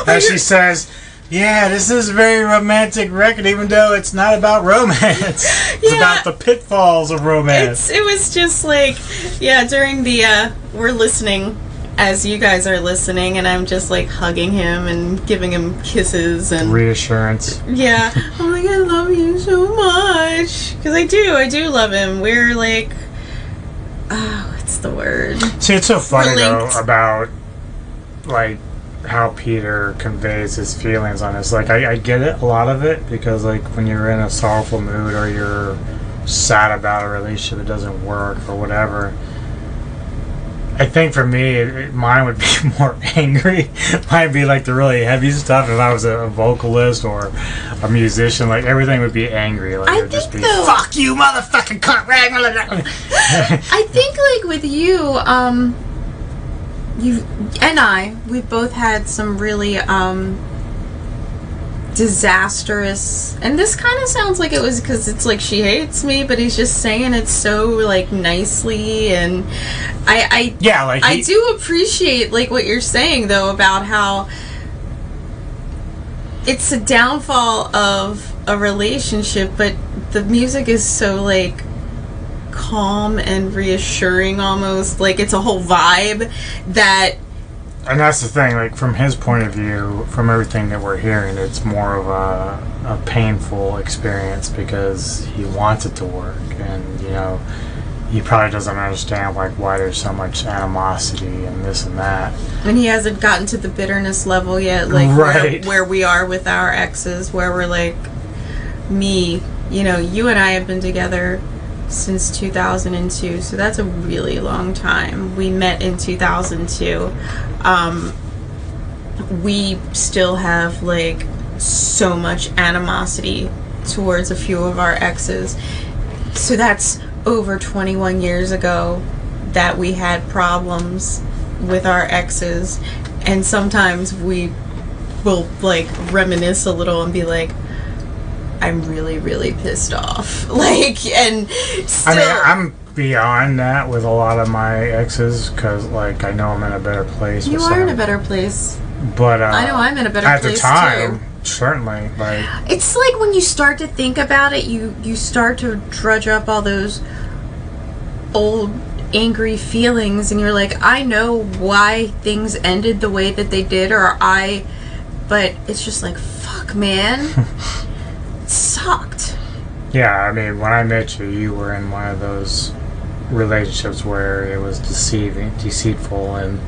As she says, yeah, this is a very romantic record, even though it's not about romance. It's about the pitfalls of romance. It was just like, during the, we're listening as you guys are listening, and I'm just like hugging him and giving him kisses and reassurance. Yeah. I'm like, I love you so much. Because I do love him. We're like, what's the word? See, it's so funny though about like how Peter conveys his feelings on this. Like, I get it, a lot of it, because like when you're in a sorrowful mood or you're sad about a relationship that doesn't work or whatever, I think for me, mine would be more angry. Mine would be like the really heavy stuff. If I was a vocalist or a musician, like everything would be angry. Like, it would just be, fuck you, motherfucking cunt rag. I think like with you, you and we've both had some really disastrous, and this kind of sounds like it was because it's like she hates me, but he's just saying it so like nicely, and I do appreciate like what you're saying though about how it's a downfall of a relationship, but the music is so like calm and reassuring, almost like it's a whole vibe that. And that's the thing, like from his point of view, from everything that we're hearing, it's more of a painful experience because he wants it to work, and you know, he probably doesn't understand like why there's so much animosity and this and that. And he hasn't gotten to the bitterness level yet, like where we are with our exes, where we're like, you know, you and I have been together since 2002, so that's a really long time. We met in 2002. We still have like so much animosity towards a few of our exes, So that's over 21 years ago that we had problems with our exes, and sometimes we will like reminisce a little and be like, I'm really, really pissed off. Like, and still, I mean, I'm beyond that with a lot of my exes because, like, I know I'm in a better place. You with are in some, a better place. But I know I'm in a better at place the time, too. certainly, like, It's like when you start to think about it, you start to drudge up all those old angry feelings, and you're like, I know why things ended the way that they did, but it's just like, fuck, man. It sucked. yeah. I mean, when I met you, you were in one of those relationships where it was deceitful, and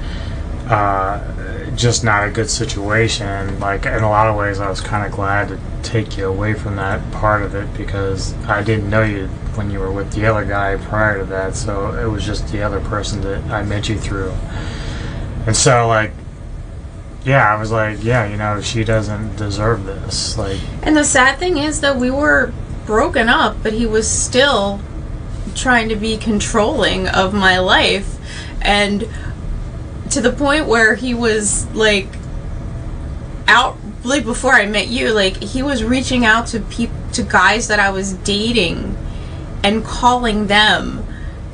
just not a good situation. Like, in a lot of ways, I was kind of glad to take you away from that part of it because I didn't know you when you were with the other guy prior to that, so it was just the other person that I met you through. And so, like, yeah, I was like, yeah, you know, she doesn't deserve this. Like, And the sad thing is that we were broken up, but he was still trying to be controlling of my life, and to the point where he was like out, like before I met you, like he was reaching out to guys that I was dating and calling them.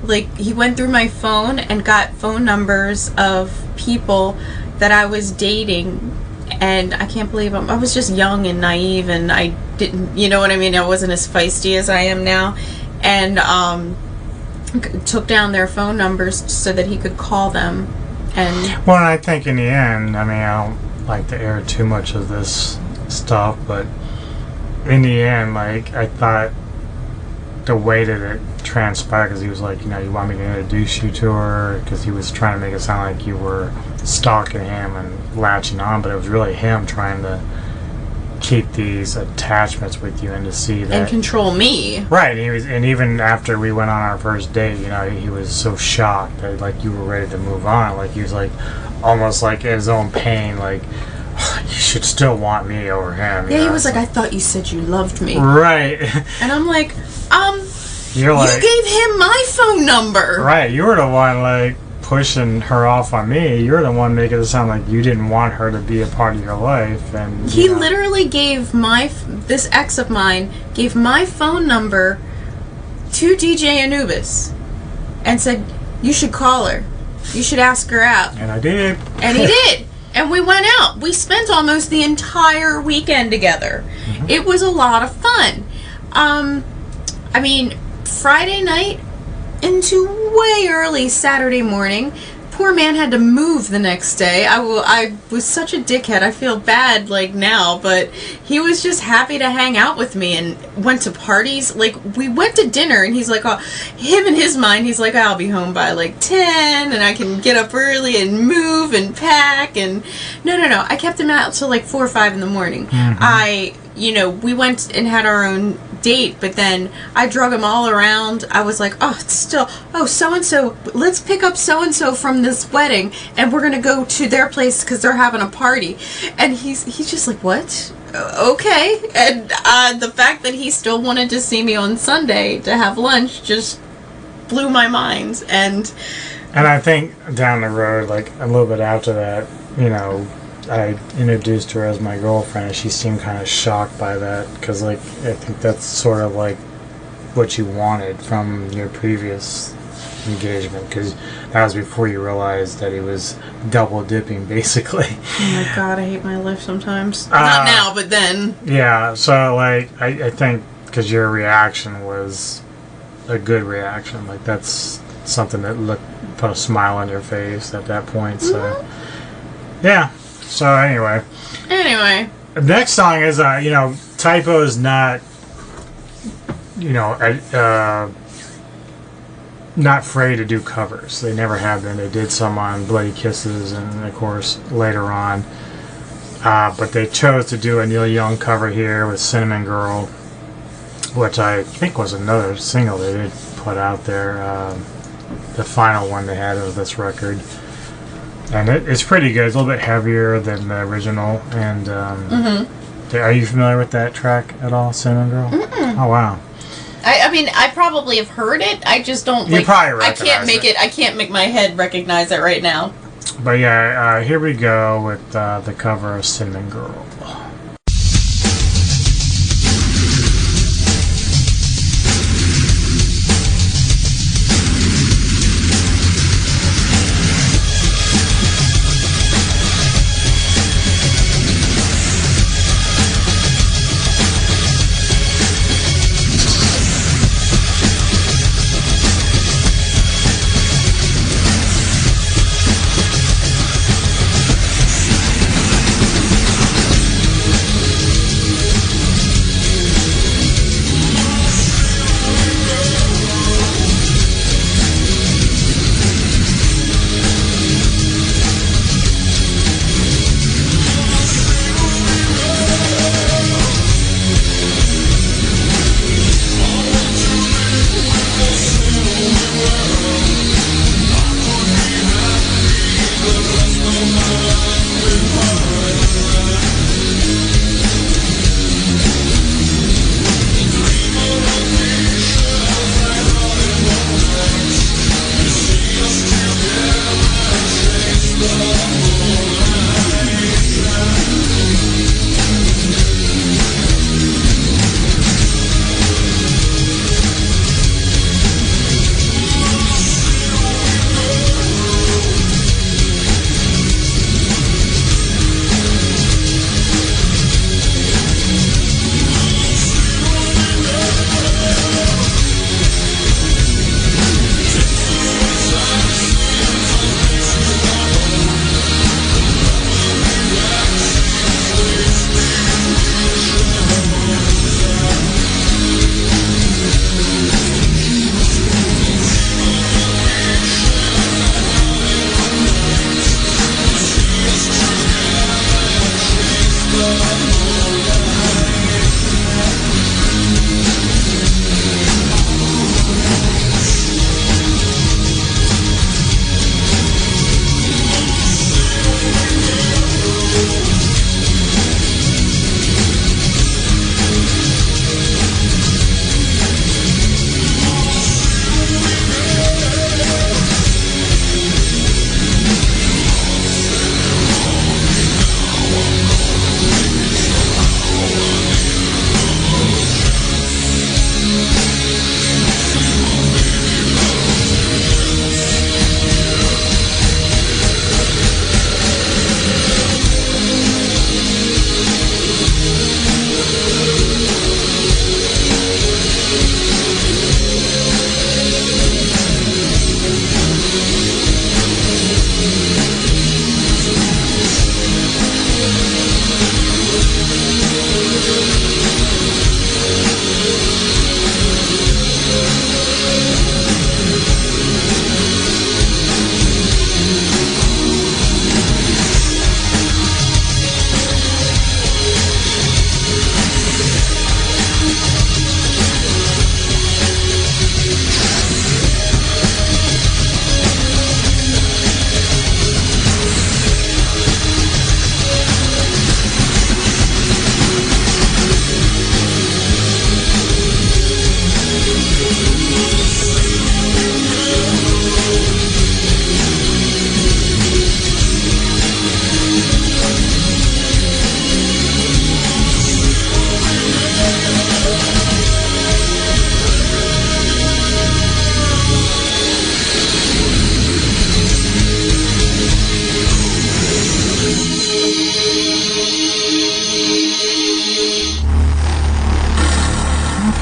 Like, he went through my phone and got phone numbers of people that I was dating, and I can't believe I was just young and naive, and I didn't, you know what I mean, I wasn't as feisty as I am now, and took down their phone numbers so that he could call them. And well, I think in the end, I mean, I don't like to air too much of this stuff, but in the end, like, I thought the way that it transpired, because he was like, you know, you want me to introduce you to her, because he was trying to make it sound like you were stalking him and latching on, but it was really him trying to keep these attachments with you and to see that and control me. Right, and even after we went on our first date, you know, he was so shocked that, like, you were ready to move on. Like, he was like, almost like in his own pain, like, you should still want me over him. Yeah, he was like, I thought you said you loved me. Right. And I'm like, You're like, you gave him my phone number. Right, you were the one, like, pushing her off on me. You're the one making it sound like you didn't want her to be a part of your life. And He literally gave this ex of mine gave my phone number to DJ Anubis and said, you should call her, you should ask her out. And I did. And he did. And we went out. We spent almost the entire weekend together. Mm-hmm. It was a lot of fun. I mean, Friday night into way early Saturday morning. Poor man had to move the next day. I was such a dickhead. I feel bad, like, now, but he was just happy to hang out with me and went to parties. Like, we went to dinner, and he's like, oh, him in his mind, he's like, I'll be home by like 10, and I can get up early and move and pack, and no. I kept him out till like 4 or 5 in the morning. Mm-hmm. We went and had our own date, but then I drug him all around. I was like, so-and-so, let's pick up so-and-so from this wedding, and we're gonna go to their place because they're having a party. And he's just like, what? Okay. And the fact that he still wanted to see me on Sunday to have lunch just blew my mind. And I think down the road, like a little bit after that, I introduced her as my girlfriend, and she seemed kind of shocked by that, because, like, I think that's sort of like what you wanted from your previous engagement, because that was before you realized that he was double dipping, basically. Oh my god, I hate my life sometimes. Not now, but then. Yeah, so, like, I think because your reaction was a good reaction, like, that's something that put a smile on your face at that point, so. Mm-hmm. Yeah. So anyway, the next song is Typo is not not afraid to do covers. They never have been. They did some on Bloody Kisses and of course later on, but they chose to do a Neil Young cover here with Cinnamon Girl, which I think was another single they did put out there, the final one they had of this record. And it's pretty good. It's a little bit heavier than the original. And are you familiar with that track at all, Cinnamon Girl? Mm-mm. Oh, wow. I mean, I probably have heard it. I just don't. You like, probably I can't recognize make it. I can't make my head recognize it right now. But yeah, here we go with the cover of Cinnamon Girl.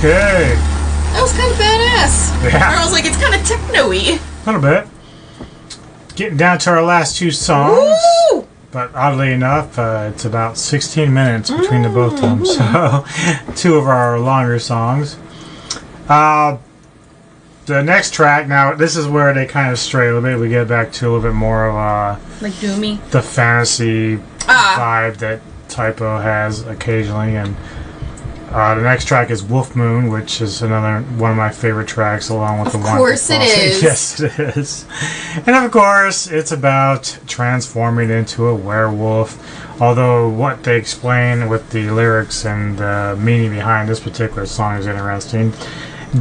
Okay. That was kind of badass. Yeah. I was like, it's kind of techno-y. A little bit. Getting down to our last two songs. Woo! But oddly enough, it's about 16 minutes between the both of them. So, two of our longer songs. The next track, now this is where they kind of stray a little bit. We get back to a little bit more of like doomy, the fantasy vibe that Typo has occasionally. And the next track is Wolf Moon, which is another one of my favorite tracks, along with the one. Of course it is. Yes, it is. And of course, it's about transforming into a werewolf. Although what they explain with the lyrics and the meaning behind this particular song is interesting.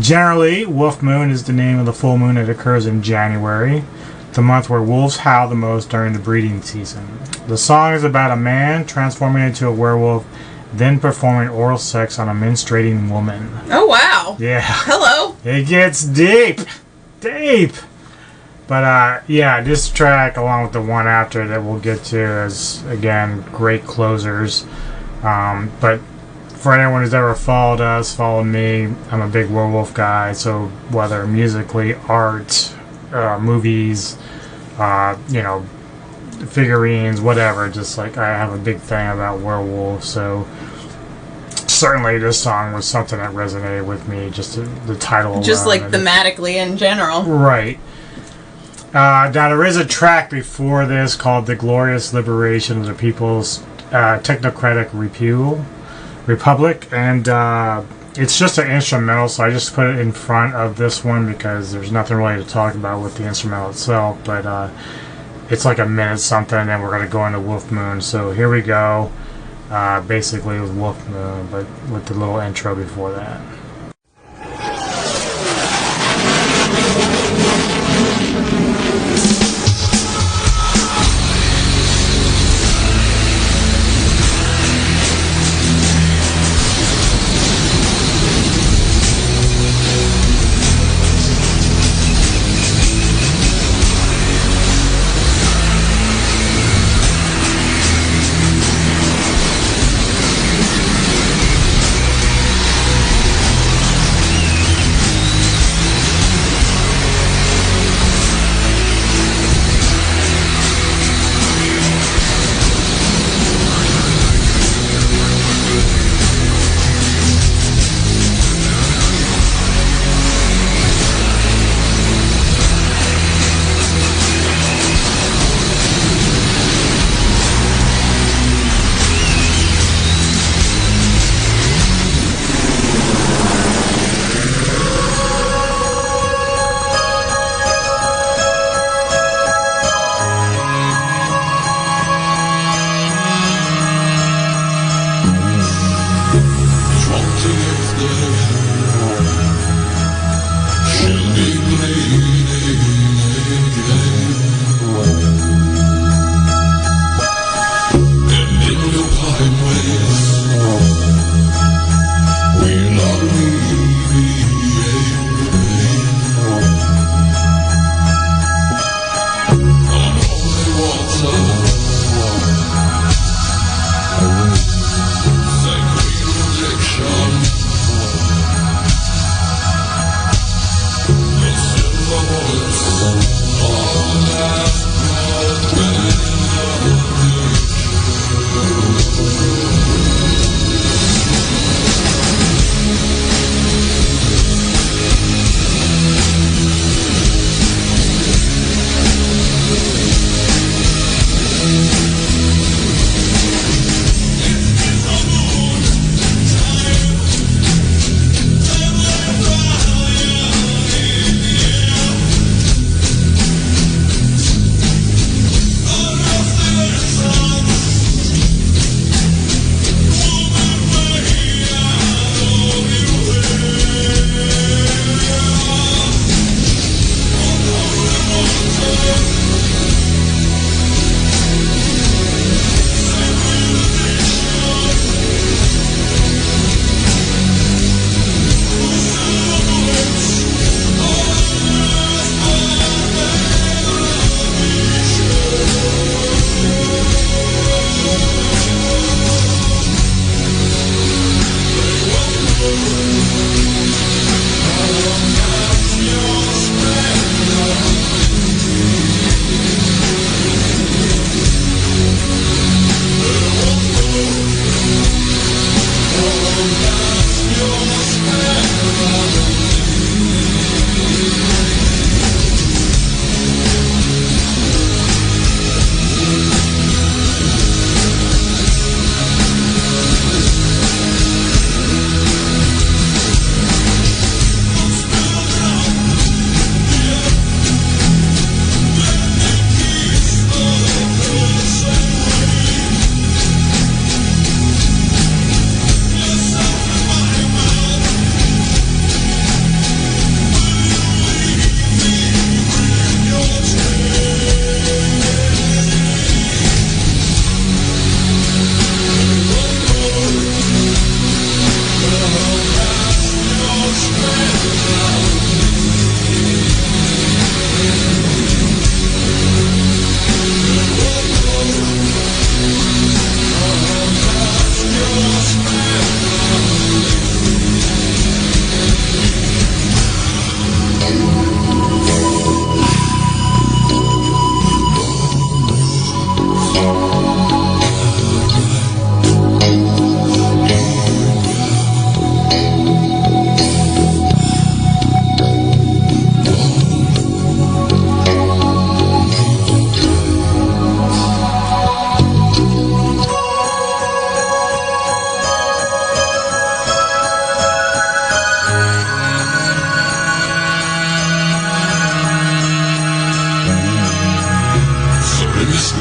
Generally, Wolf Moon is the name of the full moon that occurs in January, the month where wolves howl the most during the breeding season. The song is about a man transforming into a werewolf, then performing oral sex on a menstruating woman. Oh, wow. Yeah. Hello. It gets deep. Deep. But, yeah, this track, along with the one after that we'll get to, is, again, great closers. But for anyone who's ever followed us, followed me, I'm a big werewolf guy, so whether musically, art, movies, you know, figurines, whatever, just like I have a big thing about werewolves, so certainly this song was something that resonated with me, just the title Just alone, like thematically in general. right. Now there is a track before this called "The Glorious Liberation of the People's Technocratic Republic," and it's just an instrumental, so I just put it in front of this one because there's nothing really to talk about with the instrumental itself, but it's like a minute something, and then we're going to go into Wolf Moon. So here we go, basically with Wolf Moon, but with the little intro before that.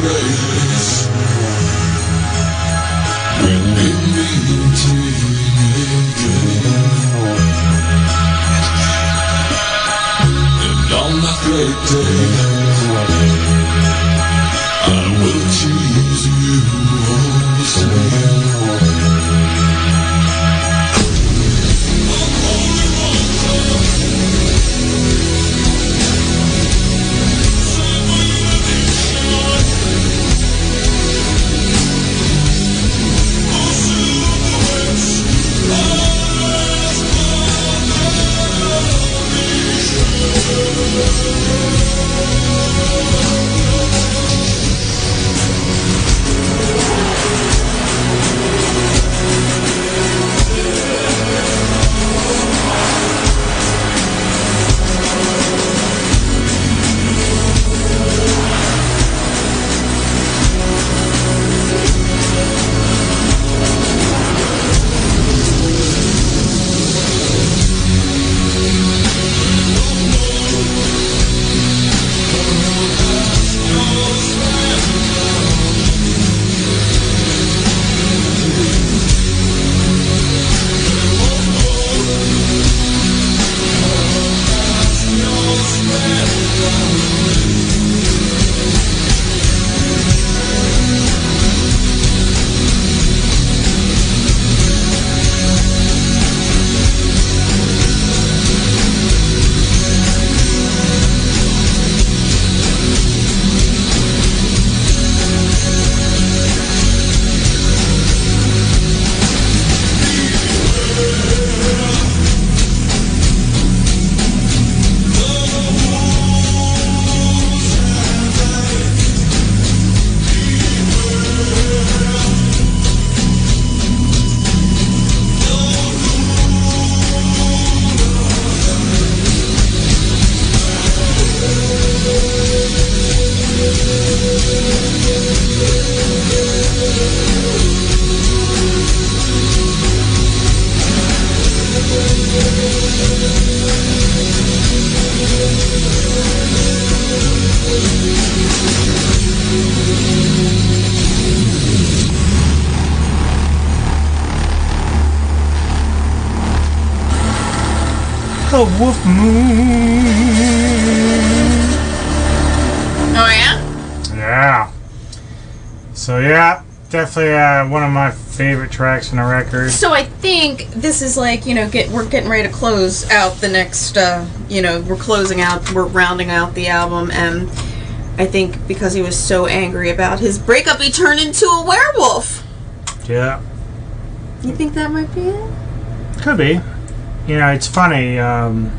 grace. Bring me meeting again. And on that great day, I will tease you all the same. A wolf moon. Oh yeah? Yeah. So yeah, definitely one of my favorite tracks on the record. So I think this is like, you know, we're getting ready to close out the next, we're rounding out the album, and I think because he was so angry about his breakup, he turned into a werewolf. Yeah. You think that might be it? Could be. You know, it's funny, and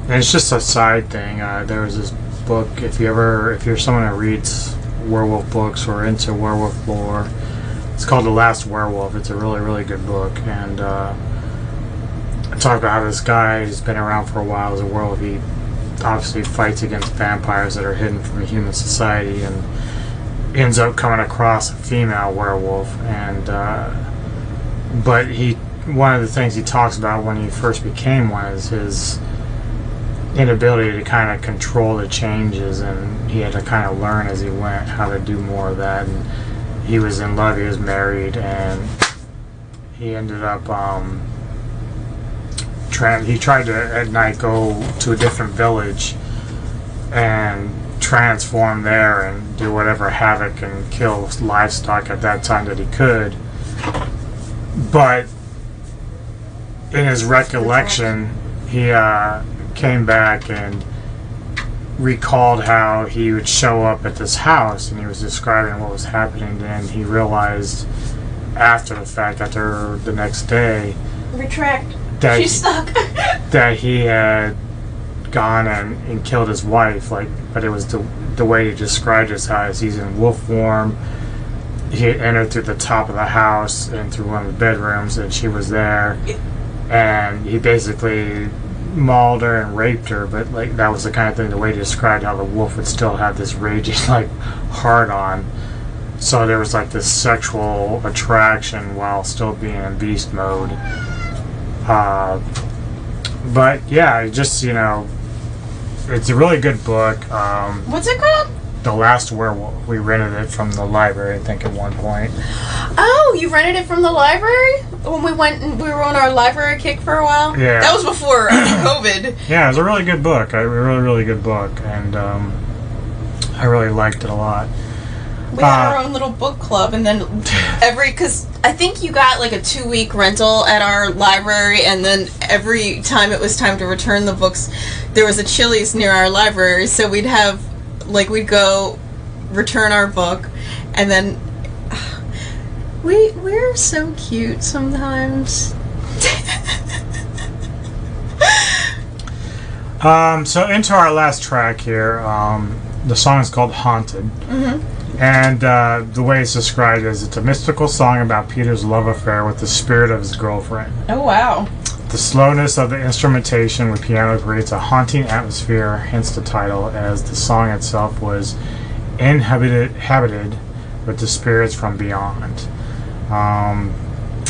it's just a side thing. There was this book, if you're someone who reads werewolf books or into werewolf lore, it's called The Last Werewolf. It's a really, really good book, and I talk about how this guy has been around for a while as a werewolf. He obviously fights against vampires that are hidden from human society, and ends up coming across a female werewolf, and but one of the things he talks about when he first became one is his inability to kind of control the changes, and he had to kind of learn as he went how to do more of that. And he was in love, he was married, and he ended up he tried to at night go to a different village and transform there and do whatever havoc and kill livestock at that time that he could, but in his recollection, he came back and recalled how he would show up at this house, and he was describing what was happening. Then he realized after the fact, after the next day, that She's stuck. that he had gone and killed his wife. But it was the way he described it as he's in wolf form. He entered through the top of the house and through one of the bedrooms, and she was there. And he basically mauled her and raped her, but that was the kind of thing, the way he described how the wolf would still have this raging hard on. So there was this sexual attraction while still being in beast mode. But yeah, just it's a really good book. What's it called? The Last Werewolf. We rented it from the library, I think, at one point. Oh, you rented it from the library when we went and we were on our library kick for a while. Yeah. That was before COVID. Yeah, it was a really good book. A really good book, and I really liked it a lot. We had our own little book club, and then because I think you got like a 2-week rental at our library, and then every time it was time to return the books, there was a Chili's near our library, so we'd go return our book, and then we're so cute sometimes. So into our last track here, the song is called Haunted. Mm-hmm. And the way it's described is it's a mystical song about Peter's love affair with the spirit of his girlfriend. Oh, wow. The slowness of the instrumentation with piano creates a haunting atmosphere, hence the title, as the song itself was inhabited with the spirits from beyond.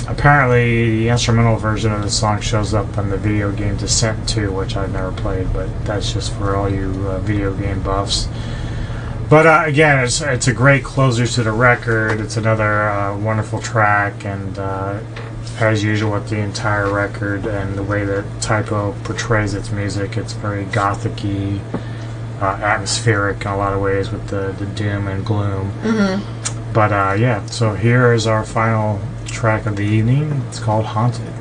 Apparently, the instrumental version of the song shows up on the video game Descent 2, which I've never played, but that's just for all you video game buffs. But again, it's a great closer to the record. It's another wonderful track, and as usual with the entire record and the way that Typo portrays its music, it's very gothic-y, atmospheric in a lot of ways with the doom and gloom. Mm-hmm. But yeah, so here is our final track of the evening. It's called Haunted.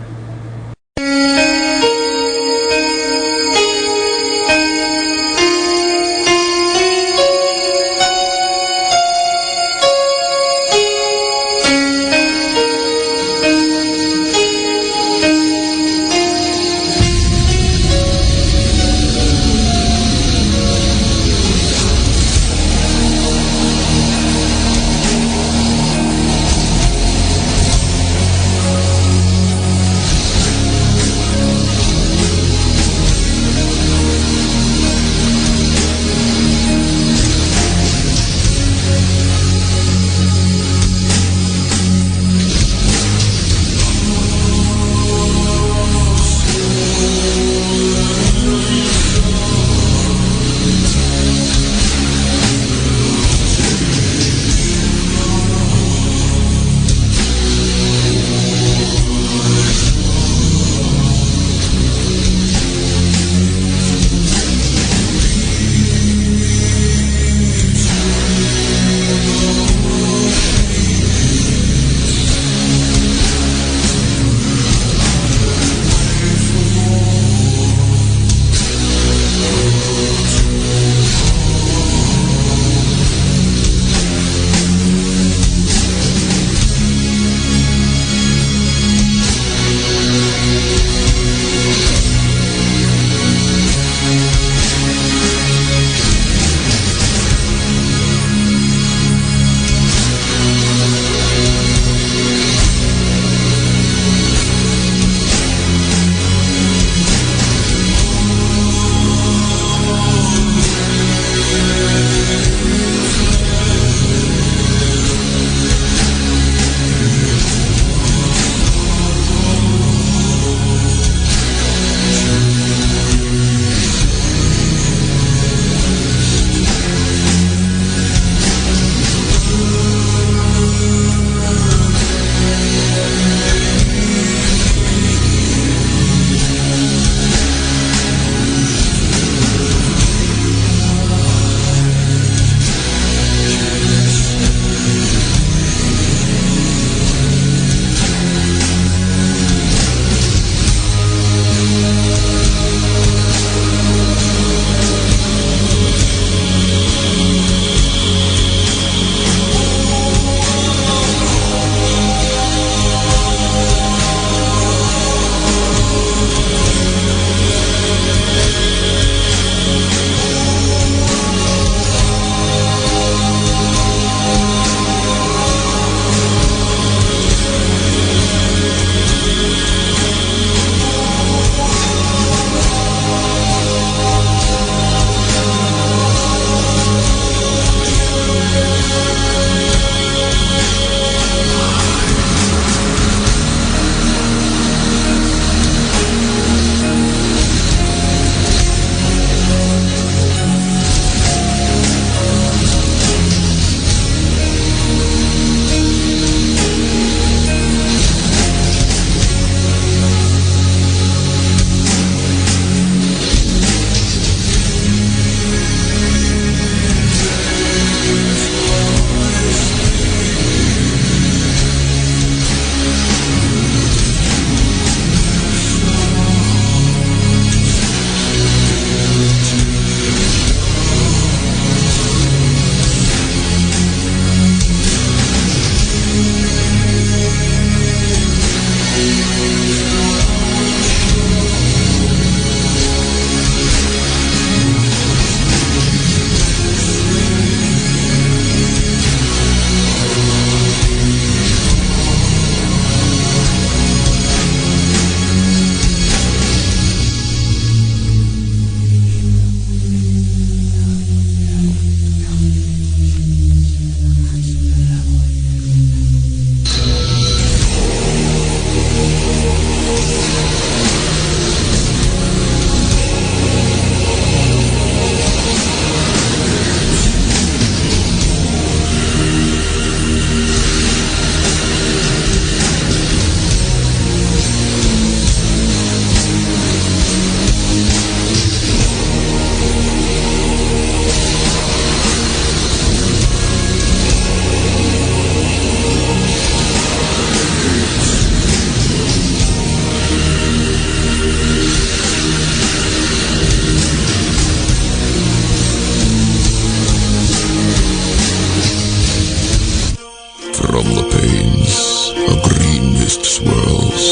From the panes, a green mist swirls.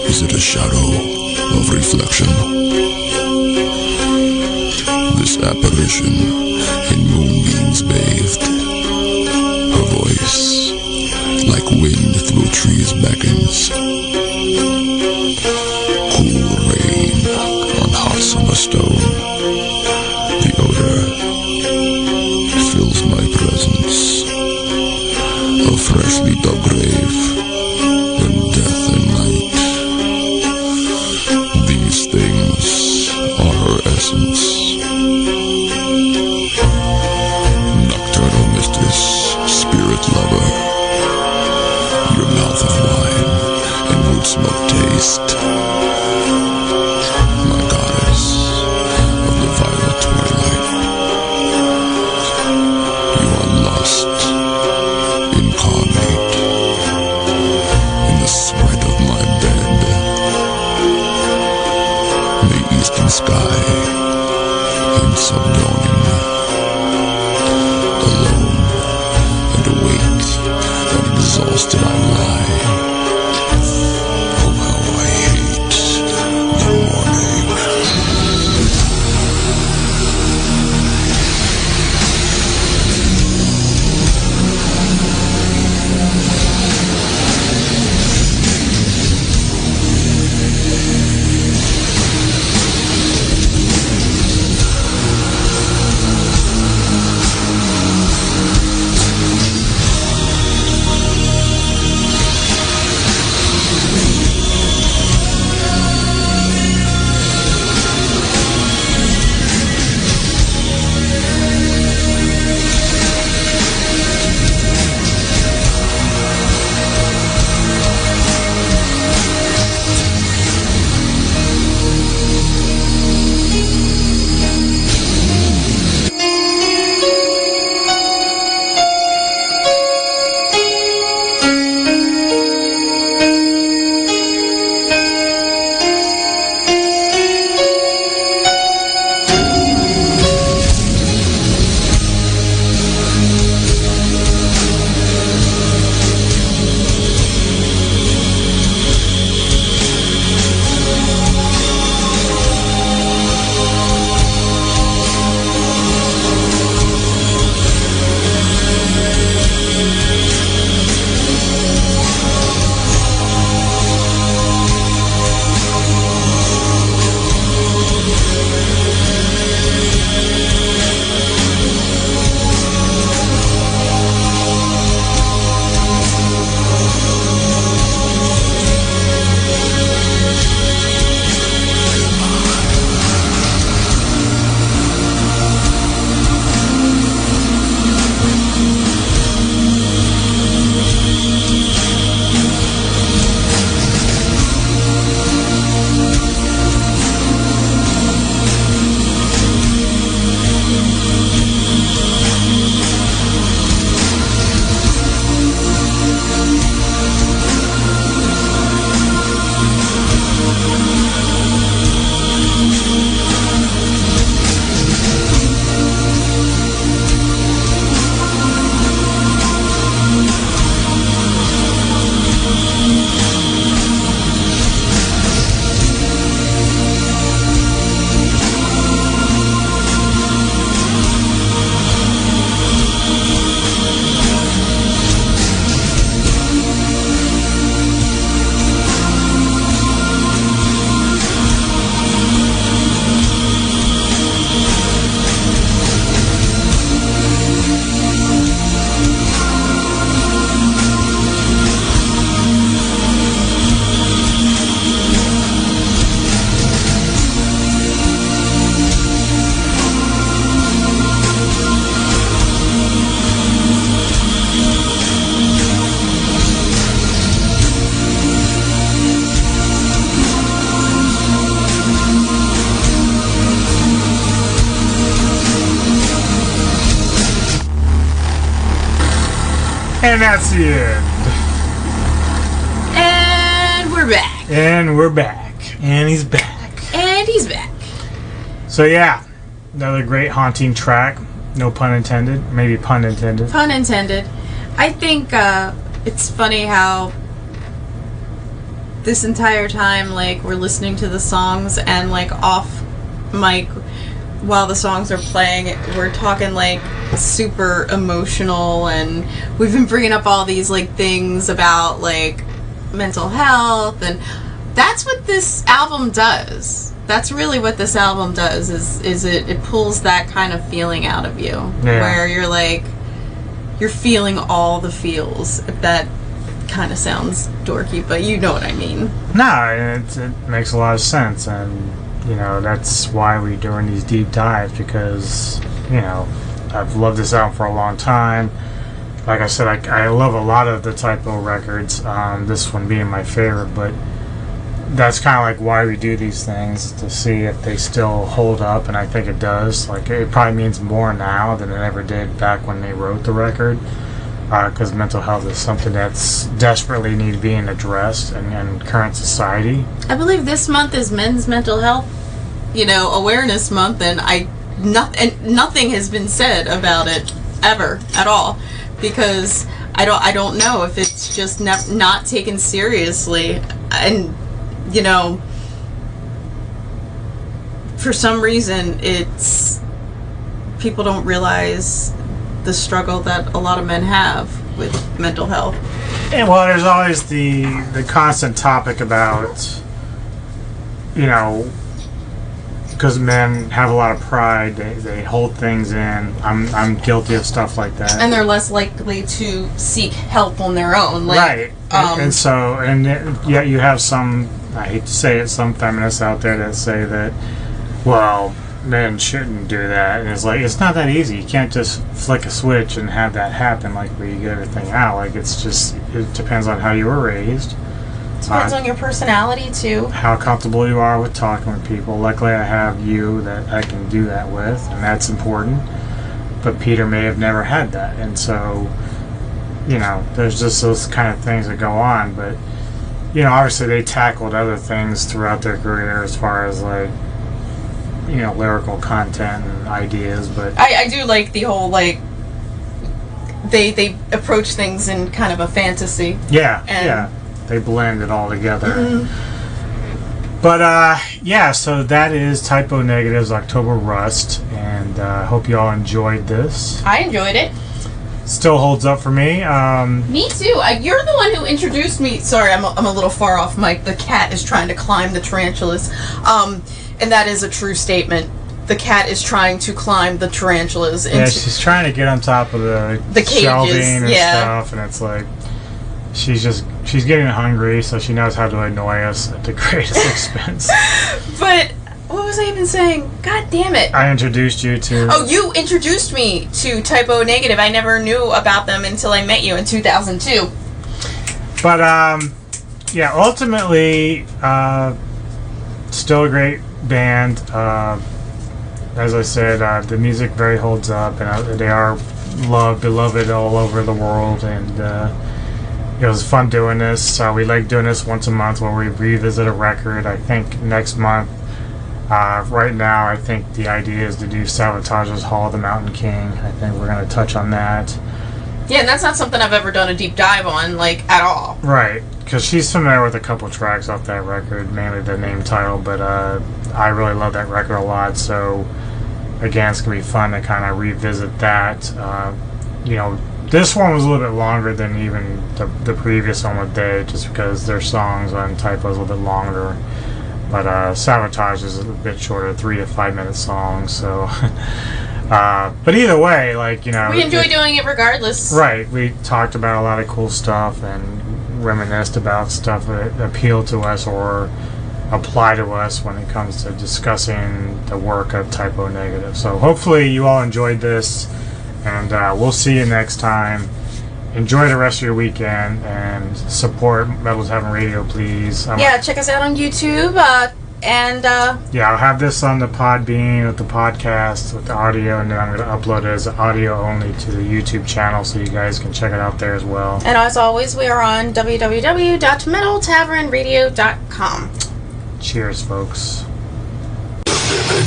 Is it a shadow of reflection? This apparition in moonbeams bathed. Her voice, like wind through trees, beckons. Cool rain on hot summer stone. The odor fills my presence. A freshly dug grave in death and night. These things are her essence. Nocturnal mistress, spirit lover, your mouth of wine and wood smoke taste. My goddess of the violet twilight. You are lust incarnate in the sweat of my bed. The eastern sky in subdawning. Alone and awake and exhausted I lie. Oh, how I hate the morning. And that's the end. And we're back. And we're back. And he's back. And he's back. So yeah, another great haunting track. No pun intended. Maybe pun intended. Pun intended. I think it's funny how this entire time, like, we're listening to the songs and, like, off mic while the songs are playing, we're talking, like, super emotional, and we've been bringing up all these, like, things about, like, mental health, and that's what this album does. That's really what this album does, is it pulls that kind of feeling out of you. Yeah. Where you're, like, you're feeling all the feels, if that kind of sounds dorky, but you know what I mean. No, it makes a lot of sense, and you know that's why we're doing these deep dives, because you know I've loved this album for a long time. Like I said, I love a lot of the Typo records, this one being my favorite, but that's kind of like why we do these things, to see if they still hold up, and I think it does. Like, it probably means more now than it ever did back when they wrote the record, because mental health is something that's desperately need being addressed in current society. I believe this month is Men's Mental Health, Awareness Month, and nothing has been said about it ever at all, because I don't know if it's just not taken seriously, and for some reason it's people don't realize the struggle that a lot of men have with mental health. And well, there's always the constant topic about, because men have a lot of pride, they hold things in. I'm guilty of stuff like that. And they're less likely to seek help on their own. Right. Yet you have some, I hate to say it, some feminists out there that say that, well, men shouldn't do that. And it's like, it's not that easy. You can't just flick a switch and have that happen, like where you get everything out. Like, it depends on how you were raised. Depends on your personality too. How comfortable you are with talking with people. Luckily I have you that I can do that with, and that's important. But Peter may have never had that, and so there's just those kind of things that go on. But obviously they tackled other things throughout their career as far as like lyrical content and ideas. But I do like the whole like they approach things in kind of a fantasy. Yeah. They blend it all together. Mm-hmm. But so that is Typo Negative's October Rust, and I hope you all enjoyed this. I enjoyed it. Still holds up for me. Me too. You're the one who introduced me. Sorry, I'm a little far off, Mike. The cat is trying to climb the tarantulas, and that is a true statement. The cat is trying to climb the tarantulas. Yeah, she's trying to get on top of the cages, shelving and stuff, and it's like she's getting hungry, so she knows how to annoy us at the greatest expense. But what was I even saying? God damn it! I introduced you to. Oh, you introduced me to Typo Negative. I never knew about them until I met you in 2002. But ultimately, still a great band. As I said, the music very holds up, and they are beloved all over the world, and it was fun doing this. We like doing this once a month where we revisit a record. I think next month, right now, I think the idea is to do Savage's Hall of the Mountain King. I think we're going to touch on that. Yeah, and that's not something I've ever done a deep dive on, like, at all. Right, because she's familiar with a couple tracks off that record, mainly the name title, but I really love that record a lot, so again, it's going to be fun to kind of revisit that. This one was a little bit longer than even the previous one with Day, just because their songs on Typo is a little bit longer. But Sabotage is a bit shorter, 3 to 5 minute songs. So, but either way, we enjoy doing it regardless. Right, we talked about a lot of cool stuff and reminisced about stuff that appealed to us or apply to us when it comes to discussing the work of Typo Negative. So hopefully you all enjoyed this. And we'll see you next time. Enjoy the rest of your weekend and support Metal Tavern Radio, please. Check us out on YouTube. I'll have this on the Podbean with the podcast with the audio, and then I'm going to upload it as audio only to the YouTube channel so you guys can check it out there as well. And as always, we are on www.metaltavernradio.com. Cheers, folks. The